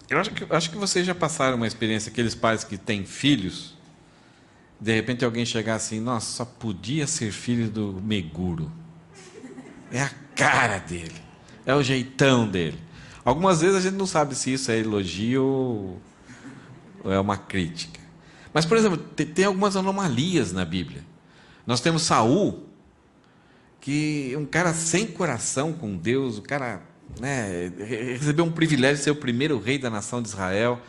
Eu acho que vocês já passaram uma experiência, aqueles pais que têm filhos, de repente alguém chegar assim, nossa, só podia ser filho do Meguro. É a cara dele, é o jeitão dele. Algumas vezes a gente não sabe se isso é elogio ou é uma crítica. Mas, por exemplo, tem algumas anomalias na Bíblia. Nós temos Saul, que é um cara sem coração com Deus, o cara, né, recebeu um privilégio de ser o primeiro rei da nação de Israel.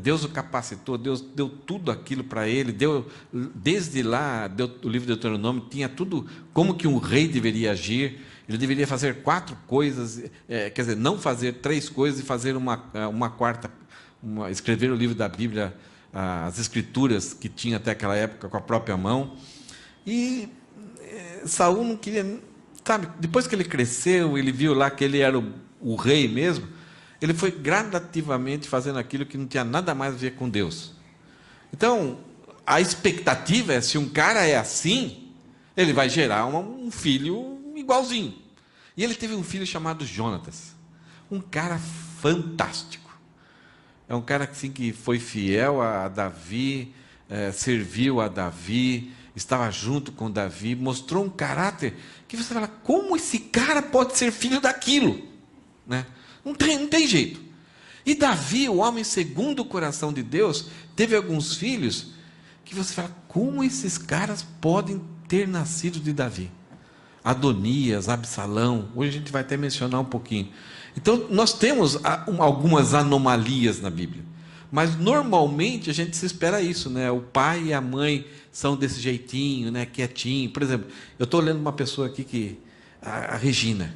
Deus o capacitou, Deus deu tudo aquilo para ele, desde lá, o livro de Deuteronômio tinha tudo como que um rei deveria agir. Ele deveria fazer 4 coisas, quer dizer, não fazer 3 coisas e fazer uma quarta, escrever o livro da Bíblia, as escrituras que tinha até aquela época com a própria mão. E Saul não queria, sabe, depois que ele cresceu, ele viu lá que ele era o rei mesmo, ele foi gradativamente fazendo aquilo que não tinha nada mais a ver com Deus. Então, a expectativa é, se um cara é assim, ele vai gerar um filho igualzinho. E ele teve um filho chamado Jonatas, um cara fantástico. É um cara assim, que foi fiel a Davi, serviu a Davi, estava junto com Davi, mostrou um caráter que você fala, como esse cara pode ser filho daquilo? Né? Não tem jeito. E Davi, o homem segundo o coração de Deus, teve alguns filhos que você fala, como esses caras podem ter nascido de Davi? Adonias, Absalão, hoje a gente vai até mencionar um pouquinho. Então, nós temos algumas anomalias na Bíblia, mas normalmente a gente se espera isso, né? O pai e a mãe são desse jeitinho, né? Quietinho. Por exemplo, eu estou lendo uma pessoa aqui, a Regina,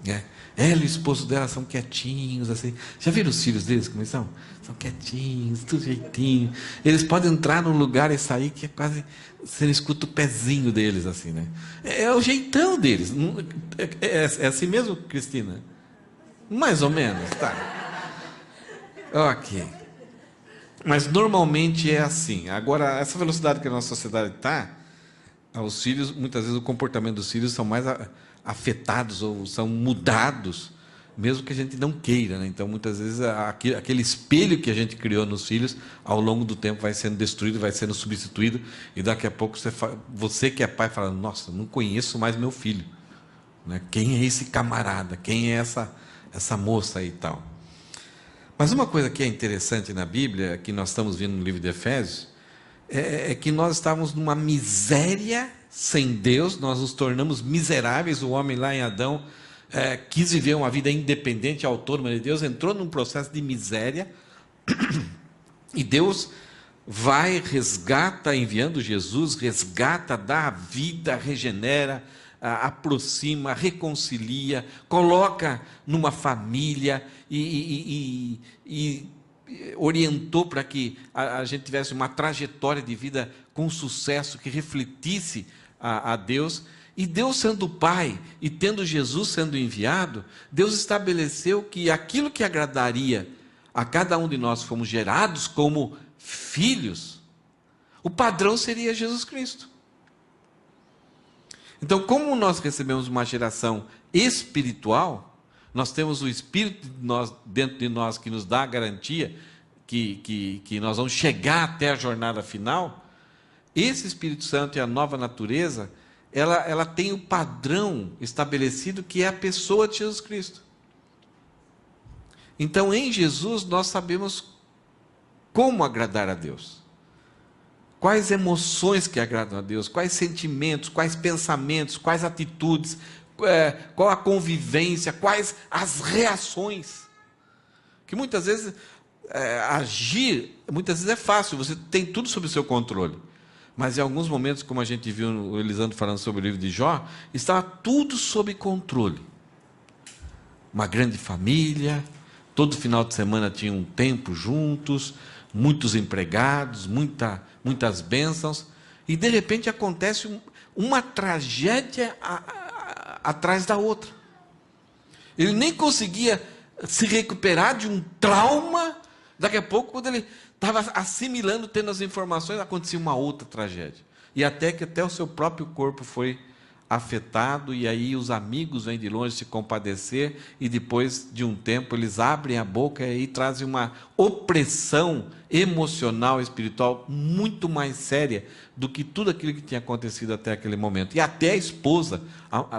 né? Ela e o esposo dela são quietinhos, assim. Já viram os filhos deles como eles são? São quietinhos, tudo jeitinho. Eles podem entrar num lugar e sair que é quase... Você escuta o pezinho deles, assim, né? É o jeitão deles. É assim mesmo, Cristina? Mais ou menos, tá. Ok. Mas normalmente é assim. Agora, essa velocidade que a nossa sociedade está, os filhos, muitas vezes o comportamento dos filhos são mais afetados ou são mudados, mesmo que a gente não queira, né? Então, muitas vezes, aquele espelho que a gente criou nos filhos, ao longo do tempo vai sendo destruído, vai sendo substituído, e daqui a pouco você que é pai fala, nossa, não conheço mais meu filho, né? Quem é esse camarada? Quem é essa moça aí e tal? Mas uma coisa que é interessante na Bíblia, que nós estamos vendo no livro de Efésios, é que nós estávamos numa miséria sem Deus, nós nos tornamos miseráveis. O homem lá em Adão quis viver uma vida independente, autônoma de Deus, entrou num processo de miséria, e Deus vai, resgata, enviando Jesus, resgata, dá a vida, regenera, aproxima, reconcilia, coloca numa família e orientou para que a gente tivesse uma trajetória de vida com sucesso, que refletisse a Deus. E Deus sendo Pai e tendo Jesus sendo enviado, Deus estabeleceu que aquilo que agradaria a cada um de nós, que fomos gerados como filhos, o padrão seria Jesus Cristo. Então, como nós recebemos uma geração espiritual, nós temos o Espírito dentro de nós que nos dá a garantia que nós vamos chegar até a jornada final. Esse Espírito Santo e a nova natureza, ela tem o padrão estabelecido, que é a pessoa de Jesus Cristo. Então, em Jesus, nós sabemos como agradar a Deus. Quais emoções que agradam a Deus, quais sentimentos, quais pensamentos, quais atitudes, qual a convivência, quais as reações. Que muitas vezes agir, muitas vezes é fácil, você tem tudo sob o seu controle. Mas em alguns momentos, como a gente viu o Elisandro falando sobre o livro de Jó, estava tudo sob controle. Uma grande família, todo final de semana tinha um tempo juntos, muitos empregados, muitas bênçãos, e de repente acontece uma tragédia atrás da outra. Ele nem conseguia se recuperar de um trauma. Daqui a pouco, quando ele estava assimilando, tendo as informações, acontecia uma outra tragédia. E até o seu próprio corpo foi afetado, e aí os amigos vêm de longe se compadecer, e depois de um tempo eles abrem a boca e aí trazem uma opressão emocional, espiritual muito mais séria do que tudo aquilo que tinha acontecido até aquele momento. E até a esposa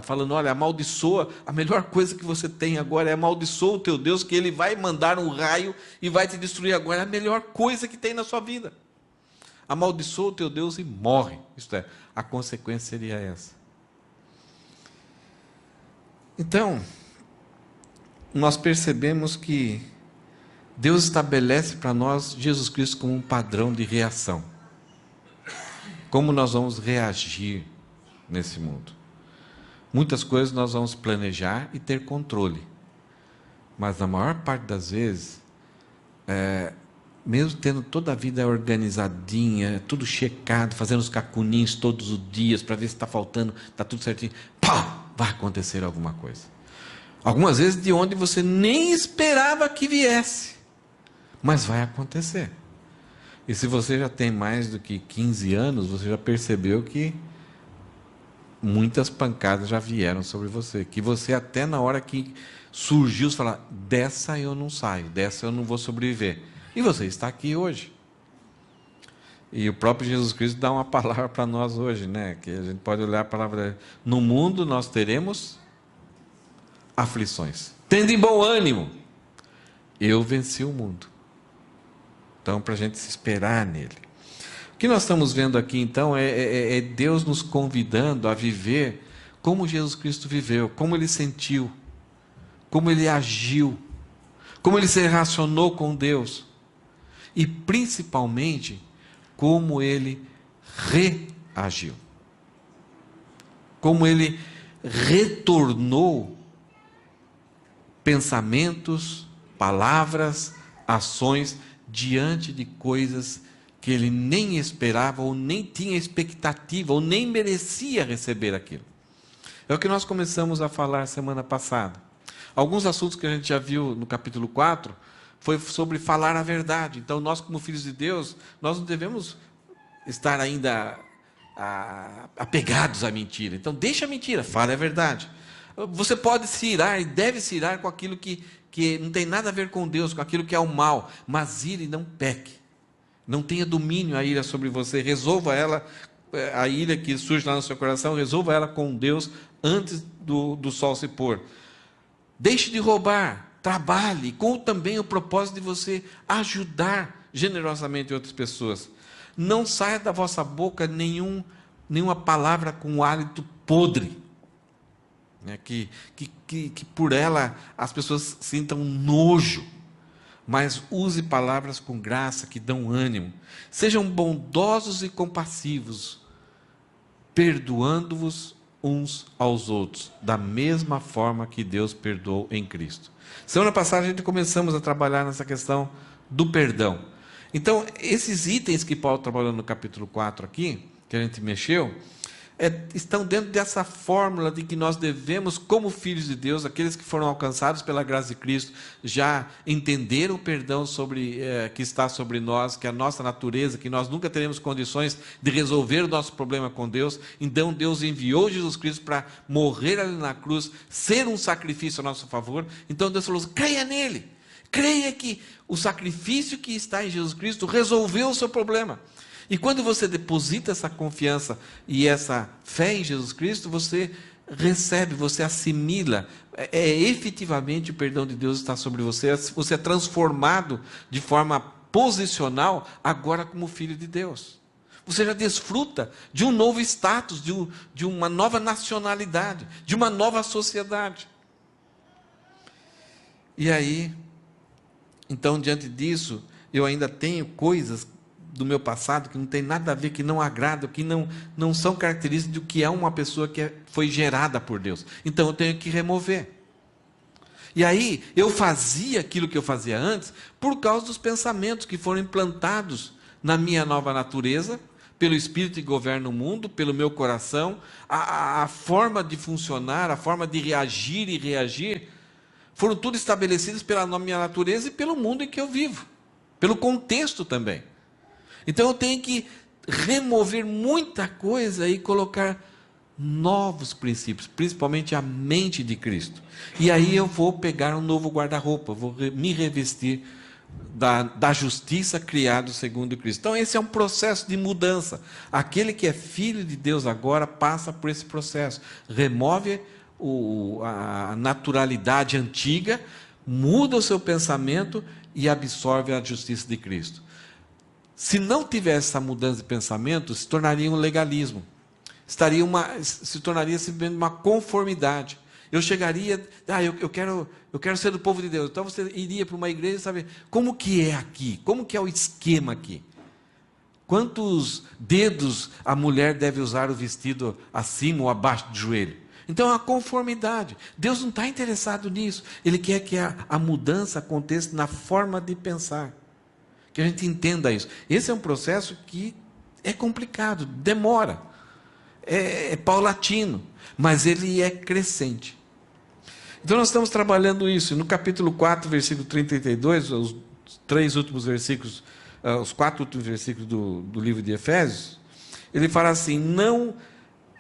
falando: olha, amaldiçoa, a melhor coisa que você tem agora é amaldiçoa o teu Deus, que ele vai mandar um raio e vai te destruir agora, é a melhor coisa que tem na sua vida. Amaldiçoa o teu Deus e morre. Isto é, a consequência seria essa. Então, nós percebemos que Deus estabelece para nós Jesus Cristo como um padrão de reação. Como nós vamos reagir nesse mundo? Muitas coisas nós vamos planejar e ter controle. Mas na maior parte das vezes, mesmo tendo toda a vida organizadinha, tudo checado, fazendo os cacuninhos todos os dias, para ver se está faltando, está tudo certinho, pá, vai acontecer alguma coisa. Algumas vezes de onde você nem esperava que viesse, mas vai acontecer. E se você já tem mais do que 15 anos, você já percebeu que muitas pancadas já vieram sobre você, que você até na hora que surgiu, você fala: dessa eu não saio, dessa eu não vou sobreviver. E você está aqui hoje. E o próprio Jesus Cristo dá uma palavra para nós hoje, né? Que a gente pode olhar a palavra: no mundo nós teremos aflições. Tende bom ânimo, eu venci o mundo. Então, para a gente se esperar nele. O que nós estamos vendo aqui, então, é Deus nos convidando a viver como Jesus Cristo viveu, como Ele sentiu, como Ele agiu, como Ele se relacionou com Deus. E, principalmente, como Ele reagiu. Como Ele retornou pensamentos, palavras, ações, diante de coisas que ele nem esperava, ou nem tinha expectativa, ou nem merecia receber aquilo. É o que nós começamos a falar semana passada. Alguns assuntos que a gente já viu no capítulo 4, foi sobre falar a verdade. Então, nós como filhos de Deus, nós não devemos estar ainda apegados à mentira. Então, deixa a mentira, fale a verdade. Você pode se irar e deve se irar com aquilo que não tem nada a ver com Deus, com aquilo que é o mal, mas ire e não peque. Não tenha domínio a ira sobre você, resolva ela, a ira que surge lá no seu coração, resolva ela com Deus antes do sol se pôr. Deixe de roubar, trabalhe, com também o propósito de você ajudar generosamente outras pessoas. Não saia da vossa boca nenhuma palavra com hálito podre, né? Que por ela as pessoas sintam nojo, mas use palavras com graça, que dão ânimo. Sejam bondosos e compassivos, perdoando-vos uns aos outros, da mesma forma que Deus perdoou em Cristo. Semana passada a gente começamos a trabalhar nessa questão do perdão. Então, esses itens que Paulo trabalhou no capítulo 4 aqui, que a gente mexeu, estão dentro dessa fórmula de que nós devemos, como filhos de Deus, aqueles que foram alcançados pela graça de Cristo, já entenderam o perdão que está sobre nós, que é a nossa natureza, que nós nunca teremos condições de resolver o nosso problema com Deus. Então Deus enviou Jesus Cristo para morrer ali na cruz, ser um sacrifício a nosso favor. Então Deus falou: creia nele, creia que o sacrifício que está em Jesus Cristo resolveu o seu problema. E quando você deposita essa confiança e essa fé em Jesus Cristo, você recebe, você assimila, efetivamente o perdão de Deus está sobre você, você é transformado de forma posicional agora como filho de Deus. Você já desfruta de um novo status, de uma nova nacionalidade, de uma nova sociedade. E aí, então, diante disso, eu ainda tenho coisas do meu passado que não tem nada a ver, que não agradam, que não são características do que é uma pessoa que foi gerada por Deus. Então eu tenho que remover. E aí eu fazia aquilo que eu fazia antes por causa dos pensamentos que foram implantados na minha nova natureza, pelo Espírito que governa o mundo, pelo meu coração. A forma de funcionar, a forma de reagir e reagir, foram tudo estabelecidos pela minha natureza e pelo mundo em que eu vivo, pelo contexto também. Então eu tenho que remover muita coisa e colocar novos princípios, principalmente a mente de Cristo. E aí eu vou pegar um novo guarda-roupa, vou me revestir da justiça criado segundo Cristo. Então esse é um processo de mudança. Aquele que é filho de Deus agora passa por esse processo, remove a naturalidade antiga, muda o seu pensamento e absorve a justiça de Cristo. Se não tivesse essa mudança de pensamento, se tornaria um legalismo, se tornaria simplesmente uma conformidade. Eu chegaria, eu quero ser do povo de Deus. Então você iria para uma igreja e saber como que é aqui, como que é o esquema aqui. Quantos dedos a mulher deve usar o vestido acima ou abaixo do joelho? Então é uma conformidade. Deus não está interessado nisso. Ele quer que a mudança aconteça na forma de pensar. Que a gente entenda isso. Esse é um processo que é complicado, demora. É paulatino, mas ele é crescente. Então nós estamos trabalhando isso. No capítulo 4, versículo 32, os 3 últimos versículos, os 4 últimos versículos do livro de Efésios, ele fala assim: não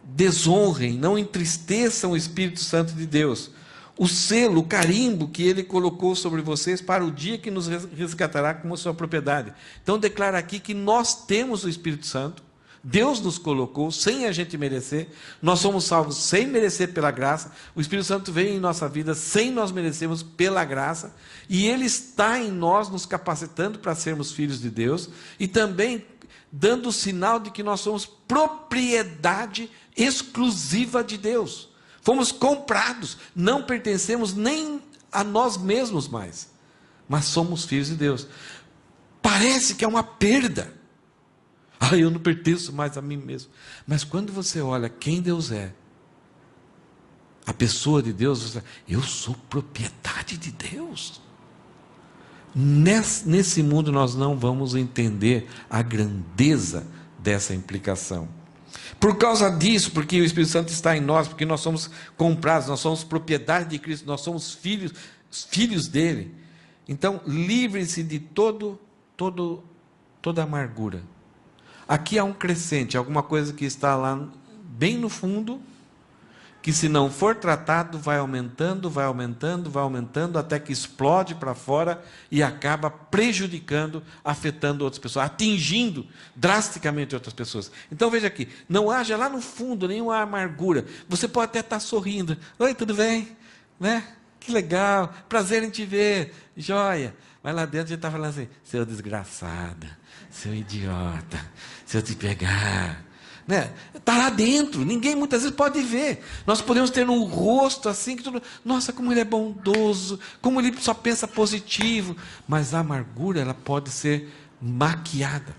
desonrem, não entristeçam o Espírito Santo de Deus, o selo, o carimbo que ele colocou sobre vocês para o dia que nos resgatará como sua propriedade. Então declara aqui que nós temos o Espírito Santo, Deus nos colocou sem a gente merecer, nós somos salvos sem merecer pela graça, o Espírito Santo veio em nossa vida sem nós merecermos pela graça, e Ele está em nós nos capacitando para sermos filhos de Deus, e também dando o sinal de que nós somos propriedade exclusiva de Deus. Fomos comprados, não pertencemos nem a nós mesmos mais, mas somos filhos de Deus. Parece que é uma perda. Eu não pertenço mais a mim mesmo. Mas quando você olha quem Deus é, a pessoa de Deus, você fala, eu sou propriedade de Deus. Nesse mundo nós não vamos entender a grandeza dessa implicação. Por causa disso, porque o Espírito Santo está em nós, porque nós somos comprados, nós somos propriedade de Cristo, nós somos filhos dele. Então, livrem-se de toda amargura. Aqui há um crescente, alguma coisa que está lá bem no fundo, que se não for tratado, vai aumentando, vai aumentando, vai aumentando, até que explode para fora e acaba prejudicando, afetando outras pessoas, atingindo drasticamente outras pessoas. Então veja aqui, não haja lá no fundo nenhuma amargura. Você pode até estar sorrindo. Oi, tudo bem? Né? Que legal, prazer em te ver, joia. Mas lá dentro a gente está falando assim, seu desgraçado, seu idiota, se eu te pegar... Está lá dentro, ninguém muitas vezes pode ver. Nós podemos ter um rosto assim, que tudo, nossa, como ele é bondoso, como ele só pensa positivo, mas a amargura ela pode ser maquiada.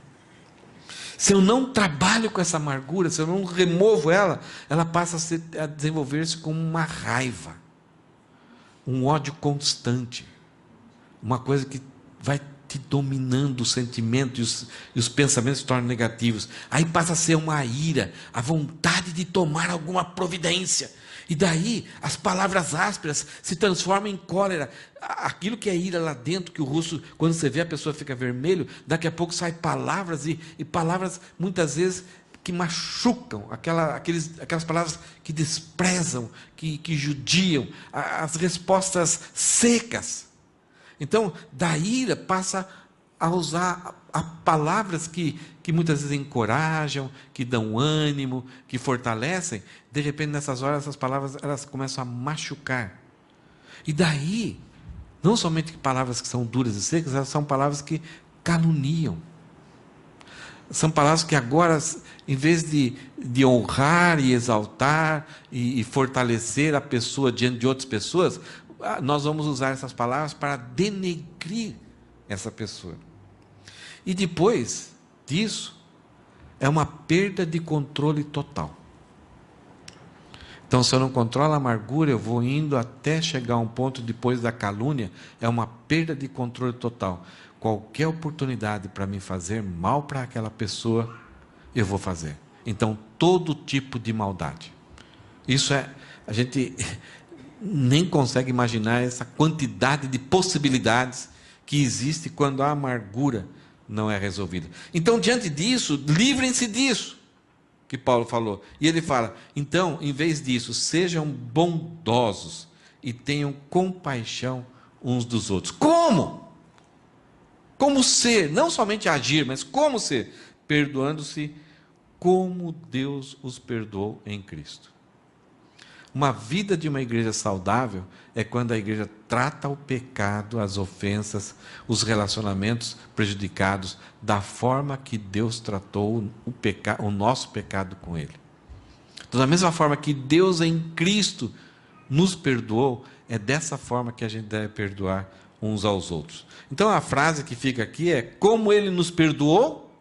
Se eu não trabalho com essa amargura, se eu não removo ela, ela passa a desenvolver-se como uma raiva, um ódio constante, uma coisa que vai te dominando o sentimento e os pensamentos se tornam negativos. Aí passa a ser uma ira, a vontade de tomar alguma providência. E daí as palavras ásperas se transformam em cólera. Aquilo que é ira lá dentro, que o russo, quando você vê a pessoa fica vermelho, daqui a pouco saem palavras e palavras muitas vezes que machucam, aquelas palavras que desprezam, que judiam, as respostas secas. Então, da ira passa a usar palavras que muitas vezes encorajam, que dão ânimo, que fortalecem. De repente, nessas horas, essas palavras elas começam a machucar. E daí, não somente palavras que são duras e secas, elas são palavras que caluniam. São palavras que agora, em vez de honrar e exaltar e fortalecer a pessoa diante de outras pessoas, nós vamos usar essas palavras para denegrir essa pessoa. E depois disso, é uma perda de controle total. Então, se eu não controlo a amargura, eu vou indo até chegar a um ponto depois da calúnia, é uma perda de controle total. Qualquer oportunidade para me fazer mal para aquela pessoa, eu vou fazer. Então, todo tipo de maldade. Isso a gente nem consegue imaginar essa quantidade de possibilidades que existe quando a amargura não é resolvida. Então, diante disso, livrem-se disso. que Paulo falou. E ele fala, então, em vez disso, sejam bondosos e tenham compaixão uns dos outros. Como? Como ser, não somente agir, mas como ser? Perdoando-se como Deus os perdoou em Cristo. Uma vida de uma igreja saudável é quando a igreja trata o pecado, as ofensas, os relacionamentos prejudicados da forma que Deus tratou o nosso pecado com ele. Então, da mesma forma que Deus em Cristo nos perdoou, é dessa forma que a gente deve perdoar uns aos outros. Então a frase que fica aqui é: como ele nos perdoou,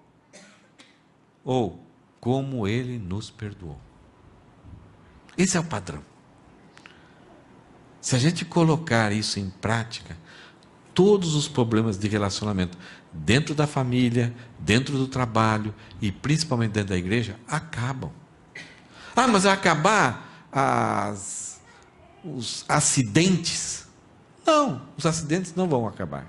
ou como ele nos perdoou. Esse é o padrão. Se a gente colocar isso em prática, todos os problemas de relacionamento dentro da família, dentro do trabalho e principalmente dentro da igreja, acabam. Ah, mas vai acabar os acidentes? Não, os acidentes não vão acabar.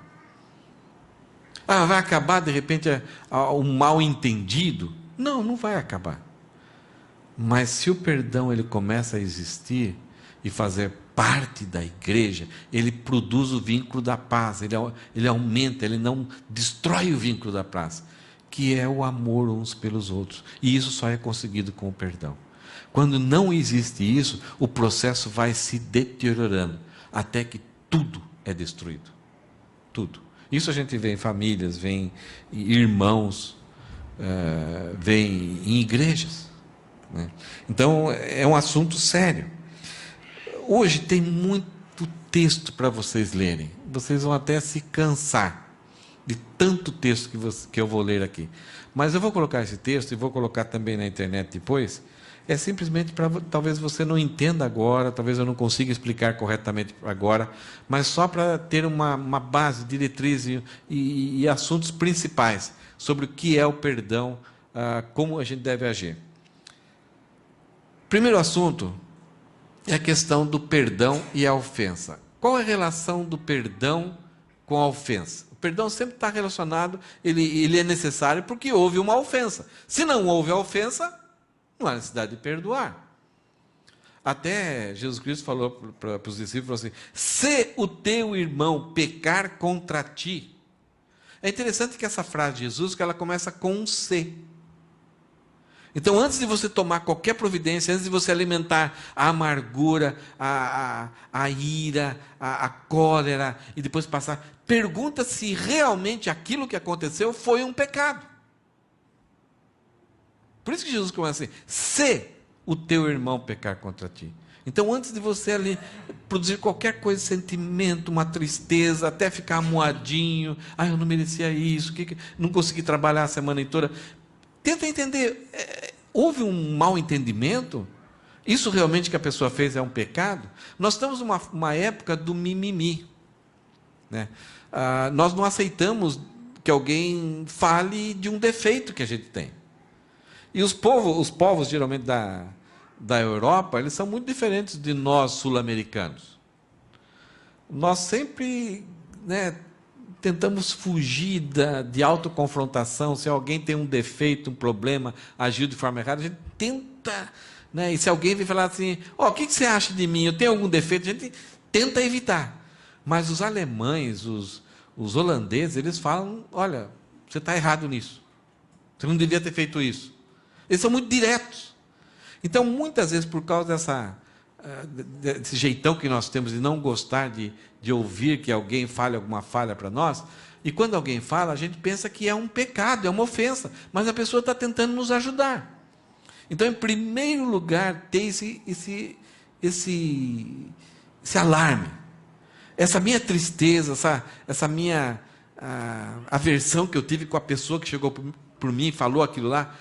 Ah, vai acabar de repente o mal entendido? Não, não vai acabar. Mas se o perdão ele começa a existir e fazer parte da igreja, ele produz o vínculo da paz, ele aumenta, ele não destrói o vínculo da paz, que é o amor uns pelos outros. E isso só é conseguido com o perdão. Quando não existe isso, o processo vai se deteriorando, até que tudo é destruído. Tudo. Isso a gente vê em famílias, vê em irmãos, vê em igrejas. Né? Então, é um assunto sério. Hoje tem muito texto para vocês lerem. Vocês vão até se cansar de tanto texto que eu vou ler aqui. Mas eu vou colocar esse texto e vou colocar também na internet depois. É simplesmente para, talvez você não entenda agora, talvez eu não consiga explicar corretamente agora, mas só para ter uma base, diretriz e assuntos principais sobre o que é o perdão, como a gente deve agir. Primeiro assunto é a questão do perdão e a ofensa. Qual é a relação do perdão com a ofensa? O perdão sempre está relacionado, ele é necessário porque houve uma ofensa. Se não houve a ofensa, não há necessidade de perdoar. Até Jesus Cristo falou para os discípulos assim: se o teu irmão pecar contra ti. É interessante que essa frase de Jesus, que ela começa com um se. Então, antes de você tomar qualquer providência, antes de você alimentar a amargura, a ira, a cólera, e depois passar, pergunta se realmente aquilo que aconteceu foi um pecado. Por isso que Jesus começa assim: se o teu irmão pecar contra ti. Então, antes de você ali produzir qualquer coisa, sentimento, uma tristeza, até ficar amuadinho, eu não merecia isso, não consegui trabalhar a semana toda. Tenta entender, houve um mal entendimento? Isso realmente que a pessoa fez é um pecado? Nós estamos numa época do mimimi. Né? Nós não aceitamos que alguém fale de um defeito que a gente tem. E os povos geralmente da Europa, eles são muito diferentes de nós sul-americanos. Nós sempre, tentamos fugir de autoconfrontação. Se alguém tem um defeito, um problema, agiu de forma errada, a gente tenta, e se alguém vem falar assim: o que você acha de mim? Eu tenho algum defeito? A gente tenta evitar. Mas os alemães, os holandeses, eles falam: olha, você está errado nisso. Você não devia ter feito isso. Eles são muito diretos. Então, muitas vezes, por causa desse jeitão que nós temos de não gostar de ouvir que alguém fale alguma falha para nós, e quando alguém fala, a gente pensa que é um pecado, é uma ofensa, mas a pessoa está tentando nos ajudar. Então, em primeiro lugar, tem esse alarme. Essa minha tristeza, essa minha aversão que eu tive com a pessoa que chegou por mim e falou aquilo lá,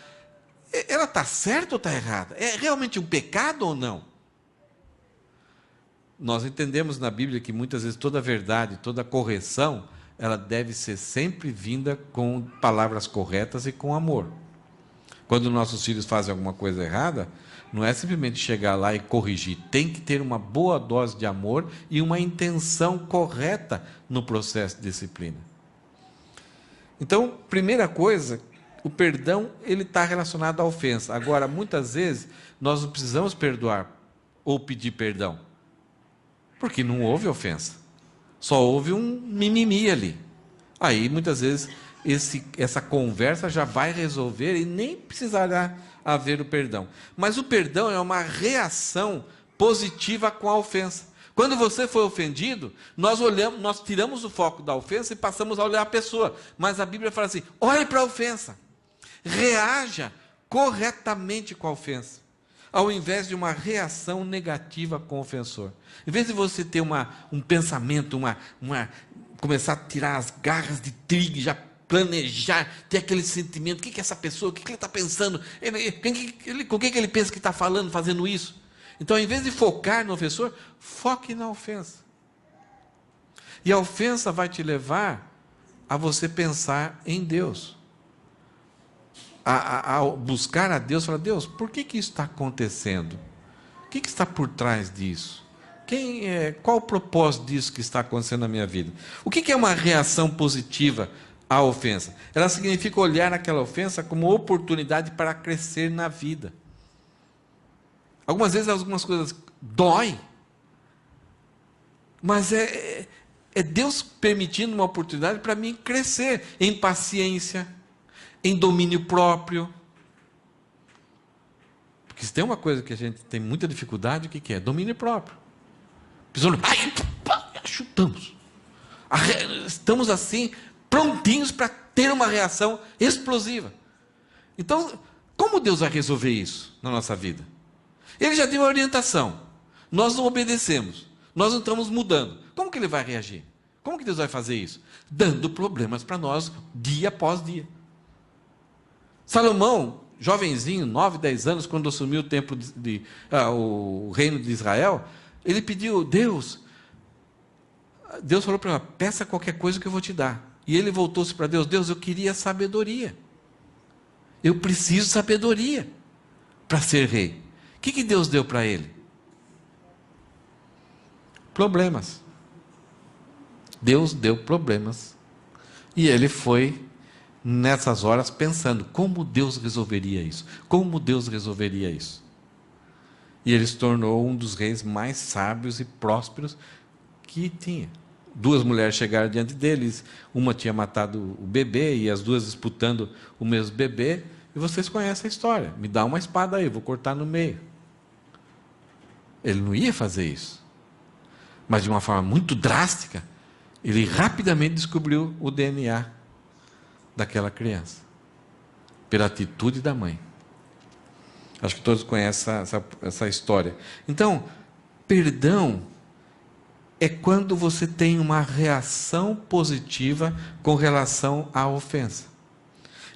ela está certa ou está errada? É realmente um pecado ou não? Nós entendemos na Bíblia que muitas vezes toda verdade, toda correção, ela deve ser sempre vinda com palavras corretas e com amor. Quando nossos filhos fazem alguma coisa errada, não é simplesmente chegar lá e corrigir. Tem que ter uma boa dose de amor e uma intenção correta no processo de disciplina. Então, primeira coisa, o perdão ele está relacionado à ofensa. Agora, muitas vezes, nós não precisamos perdoar ou pedir perdão, porque não houve ofensa. Só houve um mimimi ali. Aí, muitas vezes, essa conversa já vai resolver e nem precisará haver o perdão. Mas o perdão é uma reação positiva com a ofensa. Quando você foi ofendido, nós tiramos o foco da ofensa e passamos a olhar a pessoa. Mas a Bíblia fala assim: olhe para a ofensa, reaja corretamente com a ofensa, ao invés de uma reação negativa com o ofensor. Em vez de você ter um pensamento, começar a tirar as garras de trigo, já planejar, ter aquele sentimento: o que é essa pessoa, o que ele está pensando, com o que ele pensa que está falando, fazendo isso? Então, ao invés de focar no ofensor, foque na ofensa. E a ofensa vai te levar a você pensar em Deus. A buscar a Deus, falar: Deus, por que isso está acontecendo? O que está por trás disso? Qual o propósito disso que está acontecendo na minha vida? O que é uma reação positiva à ofensa? Ela significa olhar aquela ofensa como oportunidade para crescer na vida. Algumas vezes algumas coisas dói, mas é Deus permitindo uma oportunidade para mim crescer em paciência, em domínio próprio. Porque se tem uma coisa que a gente tem muita dificuldade, o que é? Domínio próprio. Chutamos. Estamos assim, prontinhos para ter uma reação explosiva. Então, como Deus vai resolver isso na nossa vida? Ele já deu a orientação. Nós não obedecemos. Nós não estamos mudando. Como que ele vai reagir? Como que Deus vai fazer isso? Dando problemas para nós, dia após dia. Salomão, jovenzinho, 9, 10 anos, quando assumiu o templo o reino de Israel, ele pediu: Deus falou para ele: peça qualquer coisa que eu vou te dar. E ele voltou-se para Deus: Deus, eu queria sabedoria. Eu preciso de sabedoria para ser rei. O que Deus deu para ele? Problemas. Deus deu problemas. E ele foi, nessas horas, pensando: como Deus resolveria isso? Como Deus resolveria isso? E ele se tornou um dos reis mais sábios e prósperos que tinha. 2 mulheres chegaram diante deles, uma tinha matado o bebê, e as duas disputando o mesmo bebê, e vocês conhecem a história: me dá uma espada aí, vou cortar no meio. Ele não ia fazer isso, mas de uma forma muito drástica, ele rapidamente descobriu o DNA daquela criança, pela atitude da mãe. Acho que todos conhecem essa história. Então, perdão é quando você tem uma reação positiva com relação à ofensa.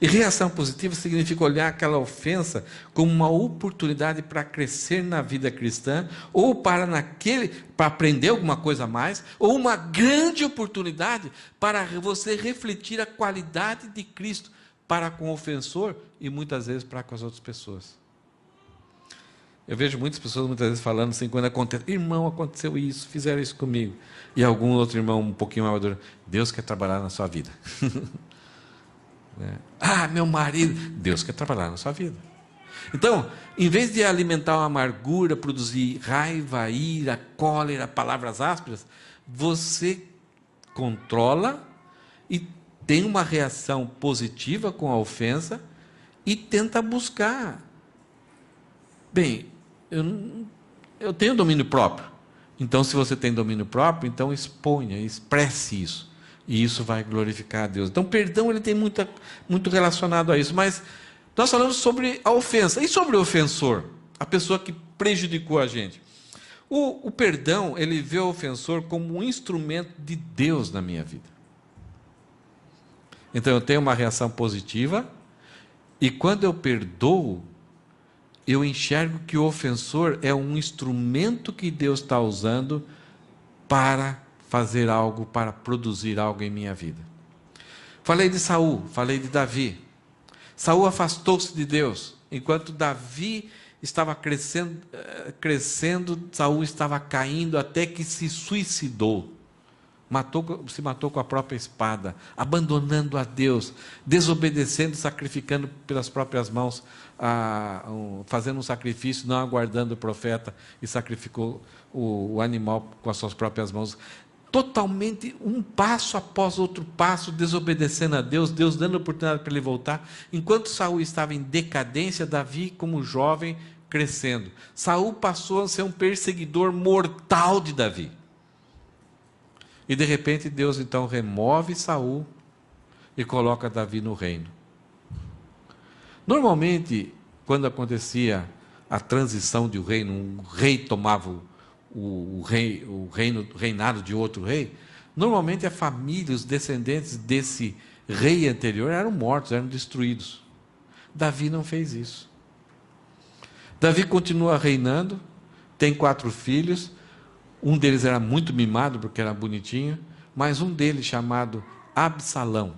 E reação positiva significa olhar aquela ofensa como uma oportunidade para crescer na vida cristã, ou para aprender alguma coisa a mais, ou uma grande oportunidade para você refletir a qualidade de Cristo para com o ofensor e muitas vezes para com as outras pessoas. Eu vejo muitas pessoas muitas vezes falando assim, quando acontece: irmão, aconteceu isso, fizeram isso comigo. E algum outro irmão um pouquinho mais maduro: Deus quer trabalhar na sua vida. Meu marido, Deus quer trabalhar na sua vida. Então, em vez de alimentar uma amargura, produzir raiva, ira, cólera, palavras ásperas, você controla e tem uma reação positiva com a ofensa e tenta buscar. Bem, eu tenho domínio próprio. Então, se você tem domínio próprio, então exponha, expresse isso. E isso vai glorificar a Deus. Então, perdão ele tem muito relacionado a isso. Mas nós falamos sobre a ofensa. E sobre o ofensor? A pessoa que prejudicou a gente. O perdão, ele vê o ofensor como um instrumento de Deus na minha vida. Então, eu tenho uma reação positiva. E quando eu perdoo, eu enxergo que o ofensor é um instrumento que Deus está usando para fazer algo, para produzir algo em minha vida. Falei de Saul, falei de Davi. Saul afastou-se de Deus, enquanto Davi estava crescendo, Saul estava caindo até que se suicidou. se matou com a própria espada, abandonando a Deus, desobedecendo, sacrificando pelas próprias mãos, fazendo um sacrifício, não aguardando o profeta, e sacrificou o animal com as suas próprias mãos. Totalmente, um passo após outro passo, desobedecendo a Deus, Deus dando oportunidade para ele voltar. Enquanto Saul estava em decadência, Davi, como jovem, crescendo. Saul passou a ser um perseguidor mortal de Davi. E de repente Deus então remove Saul e coloca Davi no reino. Normalmente, quando acontecia a transição de um reino, um rei tomava o reinado de outro rei, normalmente a família, os descendentes desse rei anterior eram mortos, eram destruídos. Davi não fez isso. Davi continua reinando, tem 4 filhos, um deles era muito mimado porque era bonitinho, mas um deles, chamado Absalão,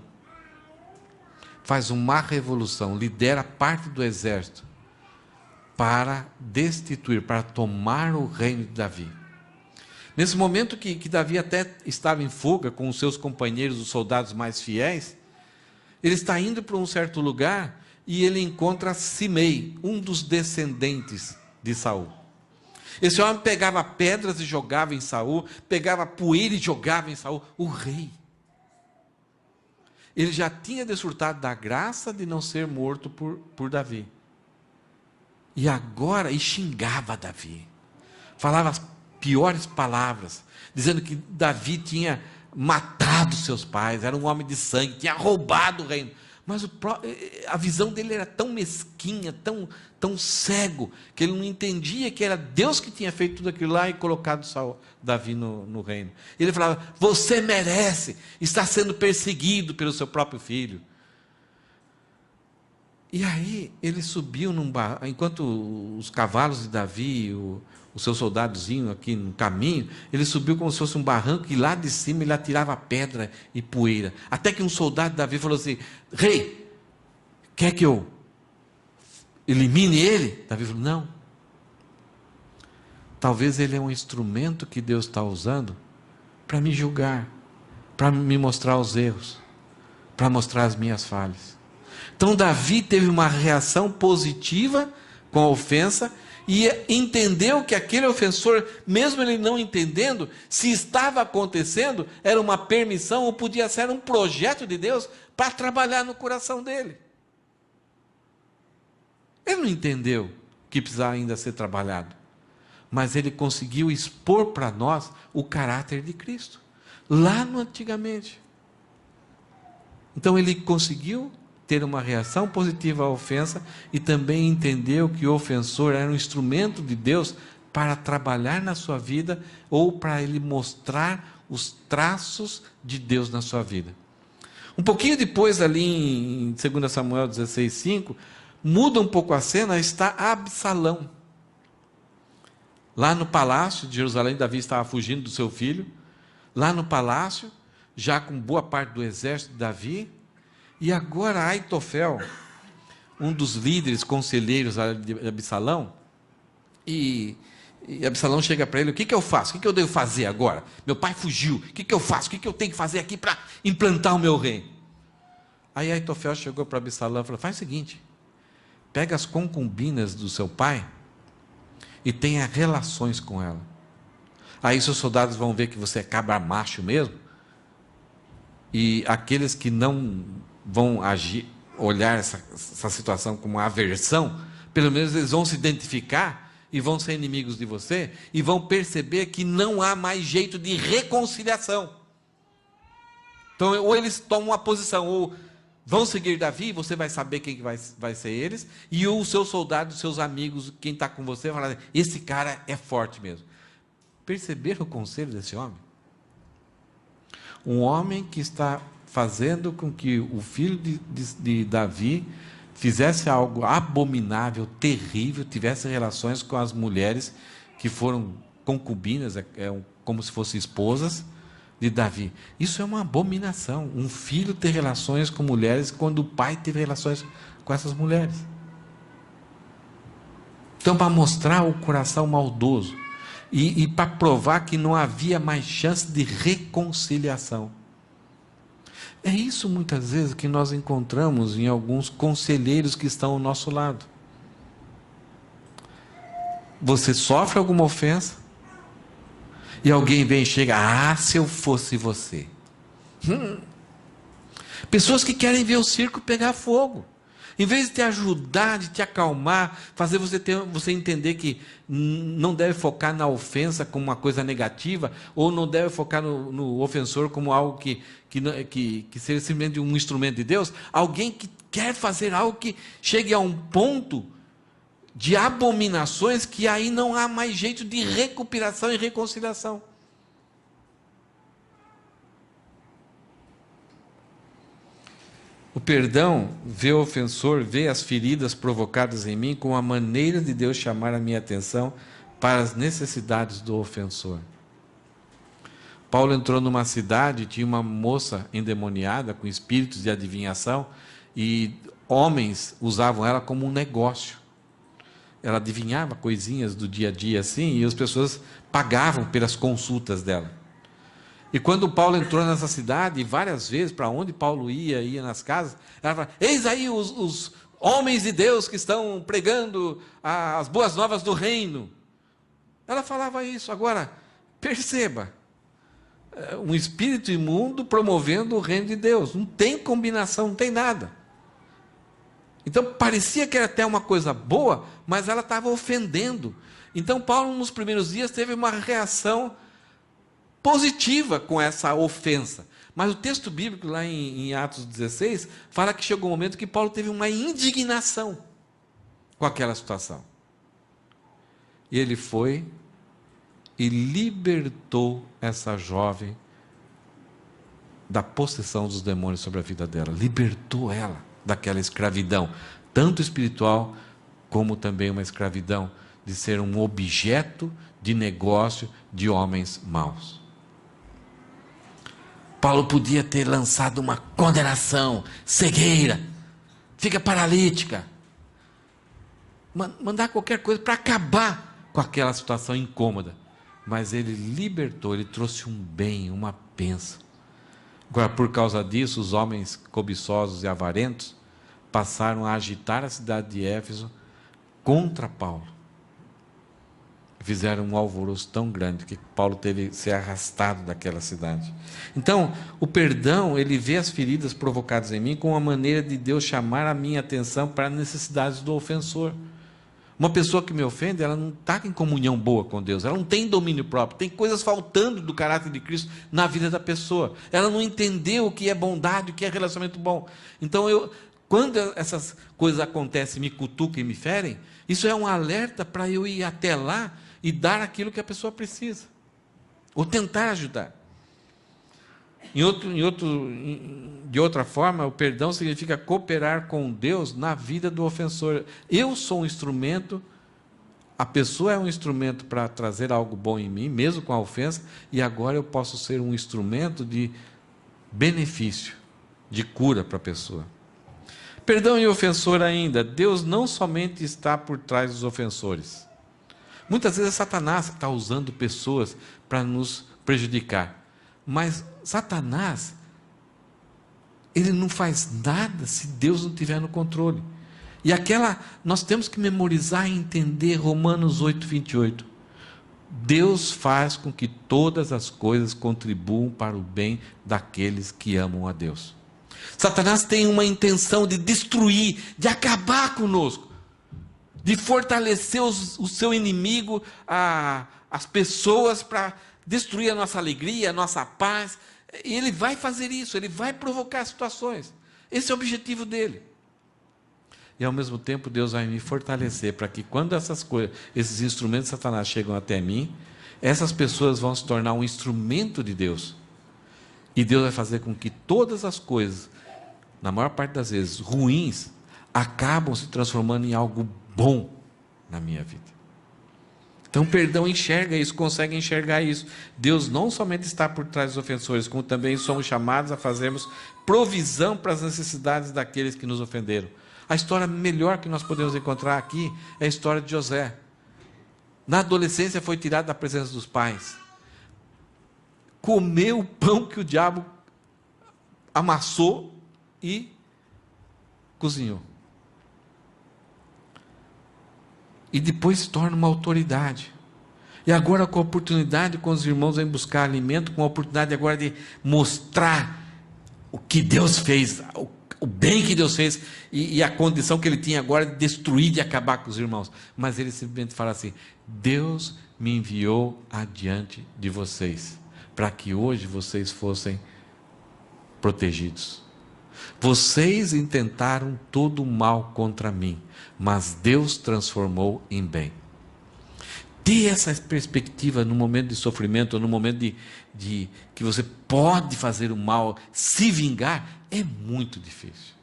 faz uma revolução, lidera parte do exército para destituir, para tomar o reino de Davi. Nesse momento que Davi até estava em fuga com os seus companheiros, os soldados mais fiéis, ele está indo para um certo lugar e ele encontra Simei, um dos descendentes de Saul. Esse homem pegava pedras e jogava em Saul, pegava poeira e jogava em Saul, o rei. Ele já tinha desfrutado da graça de não ser morto por Davi. E agora, xingava Davi. Falava as piores palavras, dizendo que Davi tinha matado seus pais, era um homem de sangue, tinha roubado o reino. Mas a visão dele era tão mesquinha, tão cego, que ele não entendia que era Deus que tinha feito tudo aquilo lá e colocado Davi no reino. Ele falava, você merece, está sendo perseguido pelo seu próprio filho. E aí ele subiu enquanto os cavalos de Davi, o seu soldadozinho aqui no caminho, ele subiu como se fosse um barranco e lá de cima ele atirava pedra e poeira. Até que um soldado de Davi falou assim, rei, quer que eu elimine ele? Davi falou, não. Talvez ele é um instrumento que Deus está usando para me julgar, para me mostrar os erros, para mostrar as minhas falhas. Então Davi teve uma reação positiva com a ofensa e entendeu que aquele ofensor, mesmo ele não entendendo, se estava acontecendo, era uma permissão ou podia ser um projeto de Deus para trabalhar no coração dele. Ele não entendeu que precisava ainda ser trabalhado, mas ele conseguiu expor para nós o caráter de Cristo, lá no antigamente. Então ele conseguiu ter uma reação positiva à ofensa e também entendeu que o ofensor era um instrumento de Deus para trabalhar na sua vida ou para ele mostrar os traços de Deus na sua vida. Um pouquinho depois, ali em 2 Samuel 16:5, muda um pouco a cena, está Absalão. Lá no palácio de Jerusalém, Davi estava fugindo do seu filho, lá no palácio, já com boa parte do exército de Davi. E agora Aitofel, um dos líderes, conselheiros de Absalão, e Absalão chega para ele, o que eu faço? O que eu devo fazer agora? Meu pai fugiu, o que eu faço? O que eu tenho que fazer aqui para implantar o meu reino? Aí Aitofel chegou para Absalão e falou, faz o seguinte, pega as concubinas do seu pai e tenha relações com ela. Aí seus soldados vão ver que você é cabra macho mesmo, e aqueles que não vão olhar essa situação como uma aversão, pelo menos eles vão se identificar e vão ser inimigos de você e vão perceber que não há mais jeito de reconciliação. Então, ou eles tomam uma posição, ou vão seguir Davi, você vai saber quem vai ser eles, e os seus soldados, os seus amigos, quem está com você, vai falar, esse cara é forte mesmo. Perceberam o conselho desse homem? Um homem que está fazendo com que o filho de Davi fizesse algo abominável, terrível, tivesse relações com as mulheres que foram concubinas, como se fossem esposas de Davi. Isso é uma abominação, um filho ter relações com mulheres quando o pai teve relações com essas mulheres. Então, para mostrar o coração maldoso. e para provar que não havia mais chance de reconciliação. É isso muitas vezes que nós encontramos em alguns conselheiros que estão ao nosso lado. Você sofre alguma ofensa e alguém vem e chega, se eu fosse você. Pessoas que querem ver o circo pegar fogo. Em vez de te ajudar, de te acalmar, fazer você entender que não deve focar na ofensa como uma coisa negativa, ou não deve focar no ofensor como algo que seja simplesmente um instrumento de Deus, alguém que quer fazer algo que chegue a um ponto de abominações que aí não há mais jeito de recuperação e reconciliação. O perdão vê o ofensor, vê as feridas provocadas em mim como a maneira de Deus chamar a minha atenção para as necessidades do ofensor. Paulo entrou numa cidade, tinha uma moça endemoniada com espíritos de adivinhação e homens usavam ela como um negócio. Ela adivinhava coisinhas do dia a dia assim e as pessoas pagavam pelas consultas dela. E quando Paulo entrou nessa cidade, várias vezes, para onde Paulo ia nas casas, ela falava, eis aí os homens de Deus que estão pregando as boas novas do reino. Ela falava isso. Agora, perceba, um espírito imundo promovendo o reino de Deus. Não tem combinação, não tem nada. Então, parecia que era até uma coisa boa, mas ela estava ofendendo. Então, Paulo, nos primeiros dias, teve uma reação positiva com essa ofensa. Mas o texto bíblico, lá em Atos 16, fala que chegou um momento que Paulo teve uma indignação com aquela situação. E ele foi e libertou essa jovem da possessão dos demônios sobre a vida dela. Libertou ela daquela escravidão, tanto espiritual, como também uma escravidão de ser um objeto de negócio de homens maus. Paulo podia ter lançado uma condenação, cegueira, fica paralítica, mandar qualquer coisa para acabar com aquela situação incômoda, mas ele libertou, ele trouxe um bem, uma bênção. Agora, por causa disso, os homens cobiçosos e avarentos passaram a agitar a cidade de Éfeso contra Paulo. Fizeram um alvoroço tão grande que Paulo teve que ser arrastado daquela cidade. Então, o perdão, ele vê as feridas provocadas em mim como uma maneira de Deus chamar a minha atenção para as necessidades do ofensor. Uma pessoa que me ofende, ela não está em comunhão boa com Deus, ela não tem domínio próprio, tem coisas faltando do caráter de Cristo na vida da pessoa. Ela não entendeu o que é bondade, o que é relacionamento bom. Então, quando essas coisas acontecem, me cutucam e me ferem, isso é um alerta para eu ir até lá e dar aquilo que a pessoa precisa, ou tentar ajudar. De outra forma, o perdão significa cooperar com Deus na vida do ofensor. Eu sou um instrumento, a pessoa é um instrumento para trazer algo bom em mim, mesmo com a ofensa, e agora eu posso ser um instrumento de benefício, de cura para a pessoa. Perdão e ofensor ainda, Deus não somente está por trás dos ofensores. Muitas vezes é Satanás que está usando pessoas para nos prejudicar. Mas Satanás, ele não faz nada se Deus não estiver no controle. E nós temos que memorizar e entender Romanos 8:28. Deus faz com que todas as coisas contribuam para o bem daqueles que amam a Deus. Satanás tem uma intenção de destruir, de acabar conosco, de fortalecer o seu inimigo, as pessoas, para destruir a nossa alegria, a nossa paz. E ele vai fazer isso, ele vai provocar situações. Esse é o objetivo dele. E ao mesmo tempo Deus vai me fortalecer para que quando esses instrumentos de Satanás chegam até mim, essas pessoas vão se tornar um instrumento de Deus. E Deus vai fazer com que todas as coisas, na maior parte das vezes, ruins, acabam se transformando em algo bom na minha vida. Então, perdão enxerga isso, consegue enxergar isso. Deus não somente está por trás dos ofensores, como também somos chamados a fazermos provisão para as necessidades daqueles que nos ofenderam. A história melhor que nós podemos encontrar aqui é a história de José. Na adolescência foi tirado da presença dos pais. Comeu o pão que o diabo amassou e cozinhou. E depois se torna uma autoridade. E agora com a oportunidade com os irmãos em buscar alimento, com a oportunidade agora de mostrar o que Deus fez, o bem que Deus fez, e a condição que ele tinha agora de destruir, de acabar com os irmãos. Mas ele simplesmente fala assim: Deus me enviou adiante de vocês, para que hoje vocês fossem protegidos. Vocês intentaram todo o mal contra mim, mas Deus transformou em bem. Ter essa perspectiva no momento de sofrimento, no momento de que você pode fazer o mal, se vingar, é muito difícil.